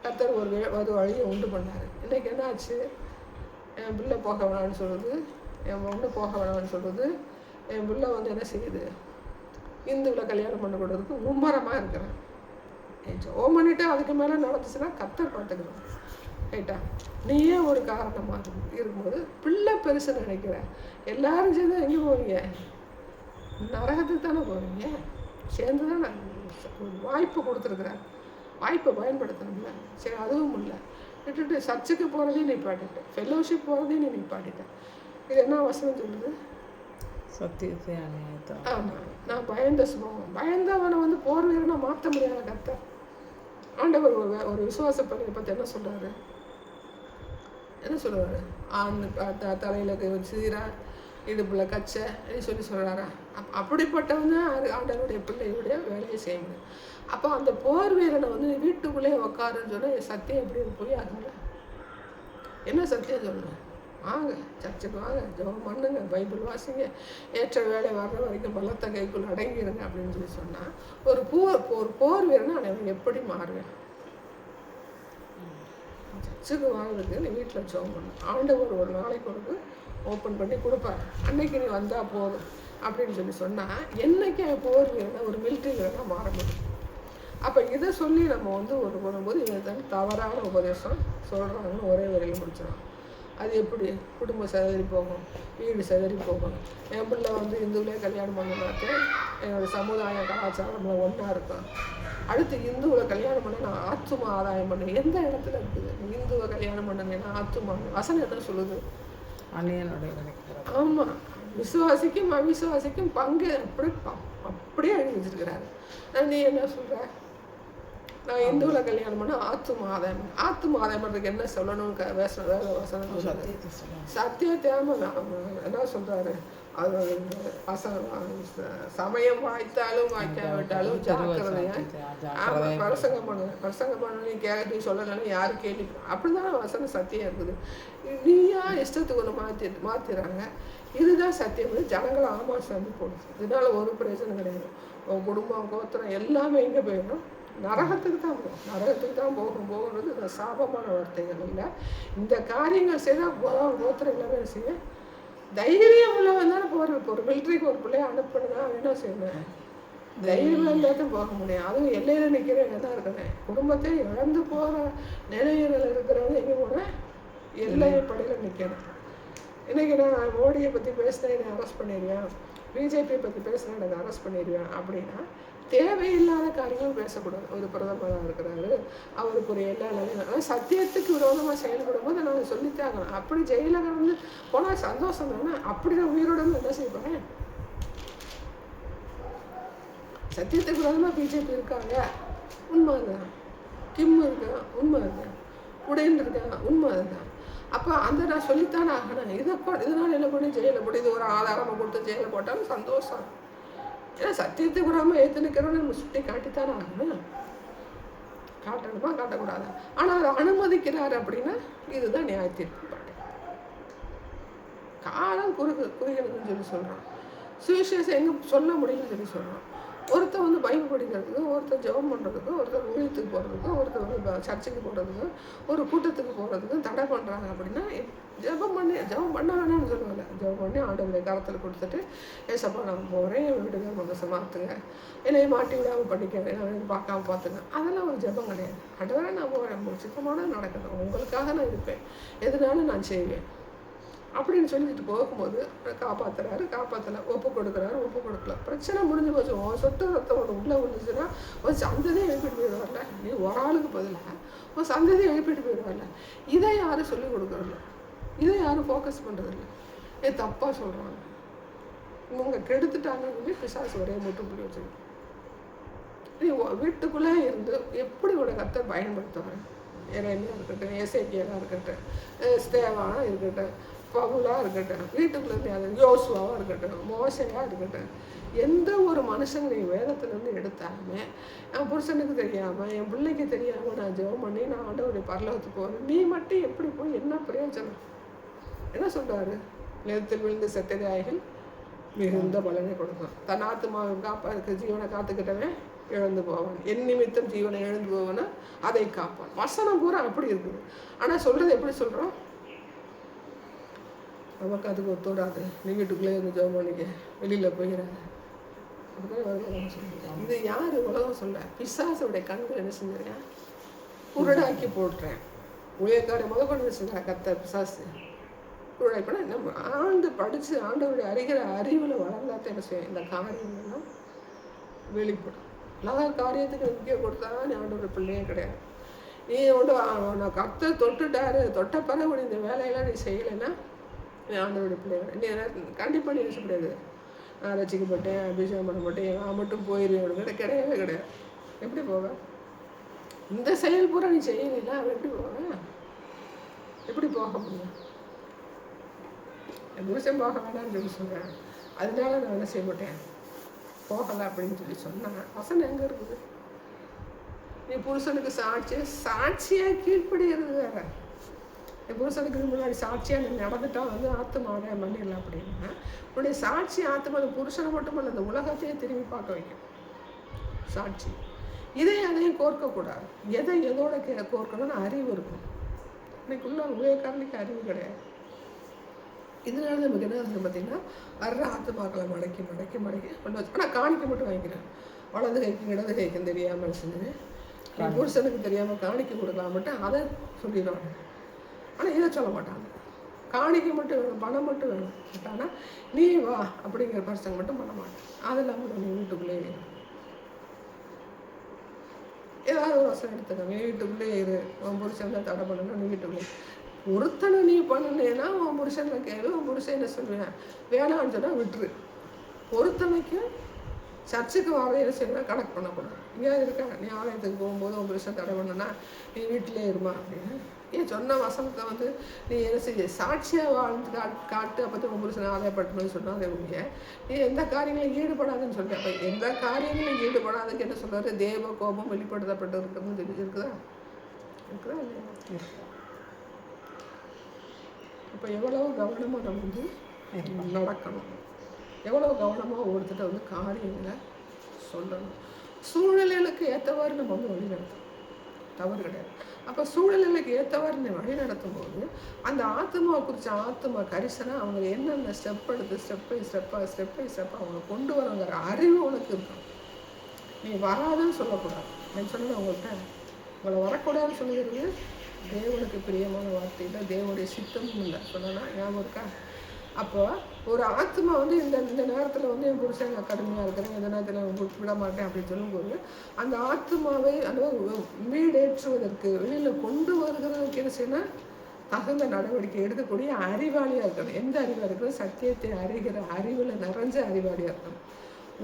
கர்த்தர் ஒரு வழியை உண்டு பண்ணார். இன்றைக்கி என்ன ஆச்சு, என் பிள்ளை போக வேணாம்னு சொல்லுது, என் பொண்ணு போக வேணாம்னு சொல்லுது, என் பிள்ளை வந்து என்ன செய்யுது, இந்துவில் கல்யாணம் பண்ண கொடுறதுக்கு மும்மரமாக இருக்கிறேன். ஜெபம் பண்ணிவிட்டு அதுக்கு மேலே நடந்துச்சுன்னா கர்த்தர் பார்த்துக்கணும். ரைட்டா? நீயே ஒரு காரணமாக இருக்கும்போது பிள்ளை பெருசு நினைக்கிற. எல்லாரும் சேர்ந்து எங்கே போவீங்க? நரகத்துக்கு தானே போவீங்க. சேர்ந்து தான் நான் வாய்ப்பு கொடுத்துருக்குறேன், வாய்ப்பை பயன்படுத்தணும்ல. சரி, அதுவும் இல்லை, விட்டுட்டு சர்ச்சுக்கு போகிறதையும் நிப்பாட்டிட்டேன், ஃபெல்லோஷிப் போகிறதையும் நீ நிப்பாட்டிட்டேன். இது என்ன வசனம் சொல்லுது? சத்தியத்தை அநியாயத்தை. ஆமாம், நான் பயந்த சுபாவம். பயந்தவனை வந்து போர் வீரனை மாற்ற முடியாத கர்த்தர். ஆண்டவர் ஒரு விசுவாச பணியை பற்றி என்ன சொல்கிறாரு? என்ன சொல்லுவார்? தலையில் சீரா, இடுப்புல கச்சை சொல்லி சொல்கிறாரா? அப்படிப்பட்டவங்க ஆண்டவருடைய பிள்ளையுடைய வேலையை செய்ய முடியும். அப்போ அந்த போர் வீரனை வந்து வீட்டுக்குள்ளே உட்காருன்னு சொன்னால் சத்தியம் எப்படி போய் ஆகுங்கள? என்ன சத்தியம் சொல்லணும்? வாங்க சர்ச்சுக்கு வாங்க, ஜெபம் பண்ணுங்க, பைபிள் வாசிங்க, ஏற்ற வேலை வர்ற வரைக்கும் பலத்த கைக்குள் அடங்கிடுங்க அப்படின்னு சொல்லி சொன்னால் ஒரு போர் வீரனை அவன் எப்படி மாறுவேன்? சர்ச்சுக்கு வாழ்றதுக்கு நீ வீட்டில் ஜெபம் பண்ணு. ஆண்டவர் ஒரு நாளைக்கு உனக்கு ஓப்பன் பண்ணி கொடுப்பார். அன்னைக்கு நீ வந்தால் போதும் அப்படின்னு சொல்லி சொன்னால் என்னைக்கு போர் வீரனை ஒரு மிலிட்ரி வீரனாக மாற முடியும். அப்போ இதை சொல்லி நம்ம வந்து ஒரு பண்ணும்போது இவன் தவறான உபதேசம் சொல்கிறாங்கன்னு ஒரே வரையில் முடிச்சிடும். அது எப்படி? குடும்பம் சிதறி போகும், வீடு சிதறி போகும். என் பிள்ளை வந்து இந்துவிலே கல்யாணம் பண்ணனாக்க என்னோடய சமுதாய கலாச்சாரம் ஒன்றா இருக்கும். அடுத்து இந்துவில் கல்யாணம் பண்ண நான் ஆத்துமா ஆதாயம் பண்ணேன். எந்த இடத்துல இருக்குது? இந்துவை கல்யாணம் பண்ணேன்னா ஆத்துமா வசனம் என்ன சொல்லுது? ஆமாம், விசுவாசிக்கும் அவிசுவாசிக்கும் பங்கு அப்படியே எழுதி வச்சிருக்கிறாரு. நீ என்ன சொல்கிற? நான் இந்துவில் கல்யாணம் பண்ண ஆத்துமா ஆதாயம் பண்ணுறதுக்கு என்ன சொல்லணும்னு வசனம் சத்தியத்தை என்ன சொல்கிறாரு? அது சமயம் வாய்த்தாலும் வாய்க்காவிட்டாலும் ஜாக்கிரதையா பிரசங்கம் பண்ணணும். நீ கேட்டு சொல்லணும், யாரு கேள்வி அப்படிதான் வசனம் சத்தியம் இருக்குது. நீயா இஷ்டத்துக்கு ஒன்று மாற்றிடுறாங்க. இதுதான் சத்தியம். ஜனங்களை ஆமாசம் போடுது. இதனால ஒரு பிரயோஜனம் கிடையாது. உன் குடும்பம் கோத்திரம் எல்லாமே எங்கே போயிடும்? நரகத்துக்கு தான் போகும். நரகத்துக்கு தான் போகுன்றது இந்த சாபமான வார்த்தைகள் இல்லை. இந்த காரியங்கள் செய்தால் கோத்திரம் எல்லாமே செய்ய தைரியம் உள்ளவன் தானே போகிற. இப்போ ஒரு மிலிட்ரிக்கு ஒரு பிள்ளைய அனுப்புனா அவன் என்ன செய்யணும்? தைரியம் இருந்தால் தான் போக முடியும். அதுவும் எல்லையில் நிற்கிறவங்க தான் இருக்கணும். குடும்பத்தை இழந்து போகிற நிலையில் இருக்கிறவங்க எங்கே போனால் எல்லை படையில் நிற்கணும். இன்றைக்கி நான் மோடியை பற்றி பேசினேன், என்னை அரெஸ்ட் பண்ணிடுவேன், பிஜேபியை பற்றி பேசினேன், எனக்கு அரெஸ்ட் பண்ணிடுவேன் அப்படின்னா தேவையில்லாத காரியங்கள் பேசக்கூடாது. ஒரு பிரதமராக இருக்கிறாரு, அவருக்கு ஒரு எல்லா நிலையும் சத்தியத்துக்கு விரோதமாக செயல்படும் போது நான் சொல்லித்தாகணும். அப்படி ஜெயிலில் கடந்து போனால் சந்தோஷம் தானே. அப்படி நான் உயிரோடு என்ன செய்வேன்? சத்தியத்துக்கு விரோதமாக பிஜேபி இருக்காங்க, உண்மை தான். கிம் இருக்கான், உண்மை இருக்கான். உடைன்னு இருக்கான், உண்மை தான். அப்போ அந்த நான் சொல்லித்தானே ஆகணும். இதனால் என்ன பண்ணி ஜெயிலில் போட்டு இது ஒரு ஆதாரமாக கொடுத்து ஜெயிலில் போட்டாலும் சந்தோஷம். ஏன்னா சத்தியத்தை கூடாமல் ஏற்று நிற்கிறோன்னு நம்ம சுட்டி காட்டித்தானே ஆகணும். காட்டணுமா காட்டக்கூடாது. ஆனால் அதை அனுமதிக்கிறார் அப்படின்னா இதுதான் நியாய தீர்ப்பு பாட்டு. காலம் குறுகிறதுன்னு சொல்லி சொல்கிறான். சுவிசேஷம் எங்கே சொல்ல முடியும்னு சொல்லி சொல்கிறான். ஒருத்தர் வந்து பைபிள் படிக்கிறதுக்கும், ஒருத்தர் ஜெபம் பண்ணுறதுக்கும், ஒருத்தர் ஊழியத்துக்கு போகிறதுக்கும், ஒருத்தர் வந்து சர்ச்சுக்கு போகிறதுக்கும், ஒரு கூட்டத்துக்கு போகிறதுக்கும் தடை பண்ணுறாங்க. அப்படின்னா ஜெபம் பண்ண வேணாம்னு சொல்லுவாங்க. ஜெபம் பண்ணி ஆண்டவருடைய கரத்தில் கொடுத்துட்டு ஏசப்பா நான் போகிறேன், என் வீட்டுக்கு மனசை மாற்றுங்க, என்னையை மாட்டி விடாமல் படிக்கிறேன், நான் பார்க்காம பார்த்துங்க. அதெல்லாம் ஒரு ஜெபம் கிடையாது. ஆண்டவரே நான் போகிறேன், சுத்தமான நடக்கணும், உங்களுக்காக நான் இருப்பேன், எதுனாலும் நான் செய்வேன் அப்படின்னு சொல்லிட்டு போகும்போது காப்பாற்றுறாரு, காப்பாற்றலை, ஒப்பு கொடுக்கல, பிரச்சனை முடிஞ்சு போச்சு. சொட்டு ரத்தம் ஒன்று உள்ளே விழுந்துச்சுன்னா ஒரு சந்ததியை எழுப்பிட்டு போயிடுவார்ல. நீ ஒரு ஆளுக்கு பதிலாக ஒரு சந்ததியை எழுப்பிட்டு போயிடுவார்ல. இதை யாரும் சொல்லிக் கொடுக்குறதில்ல, இதை யாரும் ஃபோக்கஸ் பண்ணுறதில்ல. தப்பாக சொல்கிறாங்க, இவங்க கெடுத்துட்டாங்கன்னு சொல்லி பிசாசு ஒரே முட்டுப்புள்ளி வச்சுருக்கு. நீ வீட்டுக்குள்ளே இருந்து எப்படி உன்னை கத்தை பயன்படுத்துவேன்? எரேமியா இருக்கட்டும், எசேக்கியலாக இருக்கட்டும், ஸ்தேவானா இருக்கட்டும், பவுலாக இருக்கட்டும், வீட்டுக்குள்ளே யோசுவாவாக இருக்கட்டும், மோசையாக இருக்கட்டும், எந்த ஒரு மனுஷன் நீ வேதத்துலேருந்து எடுத்தாலுமே என் புருஷனுக்கு தெரியாமல், என் பிள்ளைக்கு தெரியாமல் நான் ஜெபம் பண்ணி நான் ஆண்டவருடைய பரலோகத்துக்கு போகிறேன். நீ மட்டும் எப்படி போய் என்ன பிரயோஜனம்? என்ன சொல்கிறாரு? நிலத்தில் விழுந்து செத்ததாய்கள் மிகுந்த பலனை கொடுக்கும். தன் ஆத்துமாவை ஜீவனை காத்துக்கிட்டவன் இழந்து போவான், என் நிமித்தம் ஜீவனை இழந்து போவானா அதை காப்பான். வசனம் பூரா அப்படி இருக்குது. ஆனால் சொல்கிறது எப்படி சொல்கிறோம்? நமக்கு அதுக்கு ஒத்துடாது, நீ வீட்டுக்குள்ளே இருந்து ஜெபம் பண்ணிக்க, வெளியில் போயிடாது அப்படிதான் உலகம் சொல்லுங்க. இது யார் உலகம் சொல்ல? பிசாசுடைய கண்கள் என்ன செஞ்சுறேன், குருடாக்கி போட்டுறேன். ஊழியக்காரை முதற்கொண்டு என்ன செஞ்சார் கத்த பிசாசு குருடாக்கி. நம்ம ஆண்டு படித்து ஆண்டவருடைய அறிகிற அறிவில் வளர்ந்தாத்த என்ன செய்யும், இந்த காரியங்கள்லாம் வெளிப்படும். எல்லா காரியத்துக்கு முக்கியம் கொடுத்தா நீ ஆண்டோட பிள்ளையே கிடையாது. நீ நான் கத்தை தொட்டுட்டாரு, தொட்ட பிறகு இந்த வேலையெல்லாம் நீ செய்யலைன்னா நீ ஆண்டோட பிள்ளைய நீ கண்டிப்பாக நீ சொல்லக்கூடாது நான் ரசிக்கப்பட்டேன், அபிஷேகம் பண்ண மாட்டேன், நான் மட்டும் போயிடுவேன். கிடையவே கிடையாது. எப்படி போவேன்? இந்த செயல் பூரா நீ செய்யலைன்னா அவன் எப்படி போவேன்? எப்படி போக முடியும்? என் புருஷன் போக வேண்டாம்னு சொல்லி சொன்னேன், அதனால நான் என்ன செய்ய மாட்டேன், போகலை அப்படின்னு சொல்லி சொன்னேன். வசனம் எங்கே இருக்குது? நீ புருஷனுக்கு சாட்சியாக கீழ்ப்படுகிறது வேற. என் புருஷனுக்கு முன்னாடி சாட்சியாக நீ நடந்துட்டா வந்து ஆத்மாவே பண்ணிடலாம் அப்படின்னா உன்னுடைய சாட்சி ஆத்மா அந்த புருஷனை மட்டுமல்ல அந்த உலகத்தையே திரும்பி பார்க்க வைக்கும் சாட்சி. அதையும் கோர்க்கக்கூடாது. எதோட கோர்க்கணும்னு அறிவு இருக்கும். இன்னைக்குள்ள ஊழியக்காரனுக்கு அறிவு கிடையாது. இதனால நமக்கு என்ன ஆகுது பார்த்தீங்கன்னா, வர்ற ஆத்மாக்களை மடக்கி மடக்கி மடக்கி கொண்டு வச்சு ஆனால் காணிக்க மட்டும் வாங்கிக்கிறேன். வலது கைக்கும் இடது கைக்கும் தெரியாமல் செஞ்சுன்னு புருஷனுக்கு தெரியாமல் காணிக்க கொடுக்கலாம் மட்டும் அதை சொல்லிடுவாங்க. ஆனால் இதை சொல்ல மாட்டாங்க. காணிக்க மட்டும் வேணும், பணம் மட்டும் வேணும். ஆனால் நீ வா அப்படிங்கிற பர்சன் மட்டும் பண்ண மாட்டேன். அது இல்லாமல் நீ வீட்டுக்குள்ளே ஏதாவது ஒரு வசனம் எடுத்துக்க, நீ வீட்டுக்குள்ளே இரு, உன் புருஷன் தான் தடை பண்ணணும், நீ வீட்டுக்குள்ளே ஒருத்தனை நீ பண்ணினேன்னா உன் புருஷனை கேளு, உன் புருஷன் என்ன சொல்லுவேன் வேணான்னு சொன்னால் விட்டுரு. ஒருத்தனைக்கும் சர்ச்சுக்கு வரையில செய்யணும் கணக்கு பண்ணக்கூடாது. எங்கேயாவது இருக்காங்க, நீ ஆலயத்துக்கு போகும்போது உன் புருஷன் தடை பண்ணுன்னா நீ வீட்டிலே இருமா அப்படின்னு ஏன் சொன்ன வசனத்தை வந்து நீ என்ன செய்ய சாட்சியாக வாழ்ந்து காட்டு. அப்போ உன் புருஷனை ஆதாயப்பட்டணும்னு சொன்னால் அதை உங்க நீ எந்த காரியங்களும் ஈடுபடாதுன்னு சொல்லிட்டு, அப்போ எந்த காரியங்களும் ஈடுபடாதுக்கு என்ன சொல்கிறாரு, தேவ கோபம் வெளிப்படுத்தப்பட்டு இருக்கிறதுன்னு சொல்லி இருக்குதா இல்லையா? இப்போ எவ்வளவு கவனமாக நம்ம வந்து நடக்கணும், எவ்வளவு கவனமாக ஒருத்தட்ட வந்து காரியங்களை சொல்லணும். சூழ்நிலைகளுக்கு ஏற்றவாறு நம்ம வந்து வழி நடத்தணும், தவறு கிடையாது. அப்போ சூழ்நிலைக்கு ஏற்றவாறு நீ வழி நடத்தும் போது அந்த ஆத்மாவை குறித்த ஆத்மா கரிசனை அவங்க என்னென்ன ஸ்டெப் எடுத்து ஸ்டெப் பை ஸ்டெப்பாக அவங்க கொண்டு வரங்கிற அறிவு உனக்கு இருக்கும். நீ வராதுன்னு சொல்லக்கூடாது. நான் சொன்னேன் உங்கள்கிட்ட, உங்களை வரக்கூடாதுன்னு சொல்லிடுறது தேவனுக்கு பிரியமான வார்த்தை இல்லை, தேவனுடைய சித்தமும் இல்லை. சொன்னா ஞாபகம் இருக்கா? அப்போ ஒரு ஆத்மா வந்து இந்த நேரத்தில் வந்து என் புருஷன் கடுமையாக இருக்கிறேன், இந்த நேரத்தில் விட மாட்டேன் அப்படின்னு சொல்லும்போது அந்த ஆத்மாவை அந்த மீடேற்றுவதற்கு வெளியில் கொண்டு வருகிறதுக்கு என்ன செய்யணும், தகுந்த நடவடிக்கை எடுக்கக்கூடிய அறிவாளியாக இருக்கணும். எந்த அறிவாக இருக்கணும்? சத்தியத்தை அறிகிற அறிவில் நிறைஞ்ச அறிவாளியாக இருக்கணும்.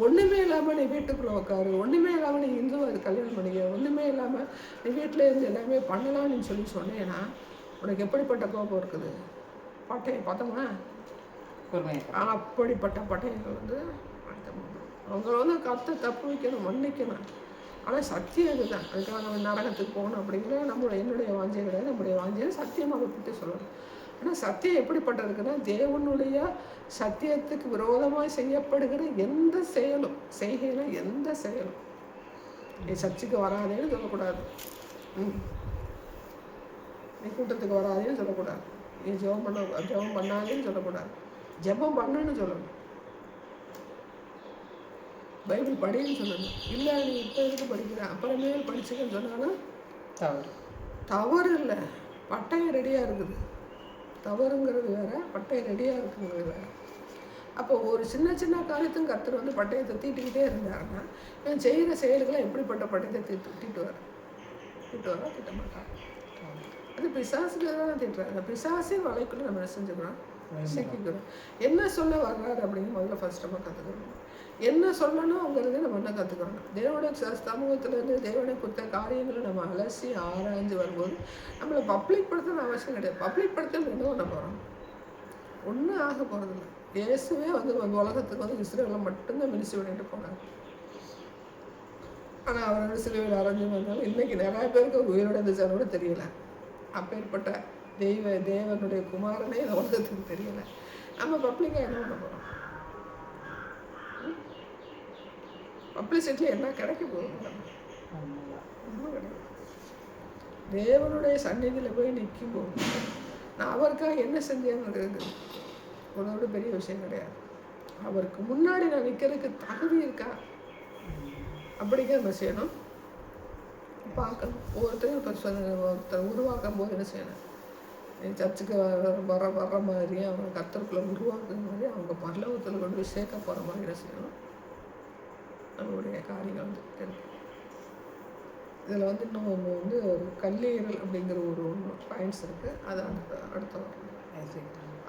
ஒன்றுமே இல்லாமல் நீ வீட்டுக்குள்ளே உட்காரு, ஒன்றுமே இல்லாமல் நீ இந்துவை கல்யாணம் பண்ணிக்க, ஒன்றுமே இல்லாமல் நீ வீட்டில் இருந்து எல்லாமே பண்ணலான்னு சொல்லி சொன்னேன்னா உனக்கு எப்படிப்பட்ட கோபம் இருக்குது? பட்டையை பார்த்தோமா? அப்படிப்பட்ட பட்டைகள் வந்து அவங்க வந்து கத்தை தப்பு வைக்கணும், மன்னிக்கணும். ஆனால் சத்தியம் இதுதான். அதுக்காக நம்ம நரகத்துக்கு போகணும் அப்படிங்கிற என்னுடைய வாஞ்சை கிடையாது. நம்முடைய வாஞ்சையை சத்தியமாக பற்றி சொல்லணும். ஆனால் சத்தியம் எப்படிப்பட்டதுக்குன்னா, தேவனுடைய சத்தியத்துக்கு விரோதமாக செய்யப்படுகிற எந்த செயலும் செய்கையில எந்த செயலும் நீ சர்ச்சுக்கு வராதேன்னு சொல்லக்கூடாது, நீ கூட்டத்துக்கு வராதேன்னு சொல்லக்கூடாது, நீ ஜெபம் பண்ணாதேன்னு சொல்லக்கூடாது, ஜெபம் பண்ணுன்னு சொல்லணும், பைபிள் படின்னு சொல்லணும். இல்லை நீ இப்போ எதுக்கு படிக்கிற அப்புறமே படிச்சுக்கன்னு சொன்னாலும் தவறு இல்லை. பட்டயம் ரெடியாக இருக்குது, தவறுங்கிறது வேற, பட்டயம் ரெடியாக இருக்குங்கிறது வேற. அப்போ ஒரு சின்ன சின்ன காரியத்தும் கர்த்தர் வந்து பட்டயத்தை தீட்டிக்கிட்டே இருந்தாருன்னா இவன் செய்கிற செயல்களை எப்படிப்பட்ட பட்டயத்தை தீட்டுவார்? திட்ட மாட்டார். அது பிசாசுக்கு தான் திட்டுறாரு. அந்த பிசாசே வலைக்குள்ள நம்ம செஞ்சுக்கிறோம், சிக்கிக்கிறோம். என்ன சொல்ல வர்றாரு அப்படின்னு முதல்ல ஃபர்ஸ்ட் நம்ம கற்றுக்கணும். என்ன சொல்லணுங்கிறத நம்ம என்ன கற்றுக்கணும். தேவனுடைய சமூகத்திலேருந்து தேவனை கொடுத்த காரியங்களை நம்ம அலசி ஆராய்ஞ்சு வரும்போது நம்மளை பப்ளிக் படுத்தணும் அவசியம் கிடையாது. பப்ளிக் படுத்தணும் என்ன பண்ண போகிறோம்? ஒன்றும் ஆக போகிறதில்ல. இயேசுவே வந்து உலகத்துக்கு வந்து இஸ்ரேலில் மட்டும்தான் மினிஸ்ட்ரி பண்ணிட்டு போனாங்க. ஆனால் அவரோட சிலுவையில் அரைஞ்சு வந்தாலும் இன்றைக்கி நிறைய பேருக்கு ஒரு உயிரோட இருந்துச்சான்னு கூட தெரியல. அப்பேற்பட்ட தேவனுடைய குமாரனே இந்த உலகத்துக்கு தெரியலை. நம்ம பப்ளிக்காக என்ன பண்ண போகிறோம்? பப்ளிசிட்டியில் என்ன கிடைக்க போகுது? ஒன்றும் கிடையாது. தேவனுடைய சந்நிதியில் போய் நிற்கும் போது நான் அவருக்காக என்ன செஞ்சேன்னு அதோட பெரிய விஷயம் கிடையாது. அவருக்கு முன்னாடி நான் நிற்கிறதுக்கு தகுதி இருக்கா அப்படிங்கிற நம்ம செய்யணும், பார்க்கணும். ஒவ்வொருத்தரும் இப்போ ஒருத்தர் உருவாக்கும் போது என்ன செய்யணும், சர்ச்சுக்கு வர்ற மாதிரி அவங்க கர்த்தருக்குள்ள உருவாக்குற மாதிரி அவங்க பரலோகத்தில் கொண்டு போய் சேர்க்க போகிற மாதிரி என்ன செய்யணும், நம்மளுடைய காரியங்கள் வந்து இருக்கு. இதில் வந்து இன்னும் வந்து ஒரு கல்லீரல் அப்படிங்கிற ஒரு பாயிண்ட்ஸ் இருக்குது. அது அடுத்த வரும்.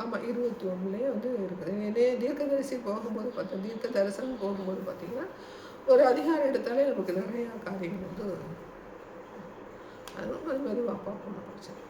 ஆமாம், 21 வந்து இருக்குது. தீர்க்கதரிசி போகும்போது தீர்க்க தரிசனம் போகும்போது பார்த்திங்கன்னா ஒரு அதிகாரம் எடுத்தாலே நமக்கு நிறையா காரியங்கள் வந்து அது மெதுவாக பார்க்கணும் பிரச்சனை.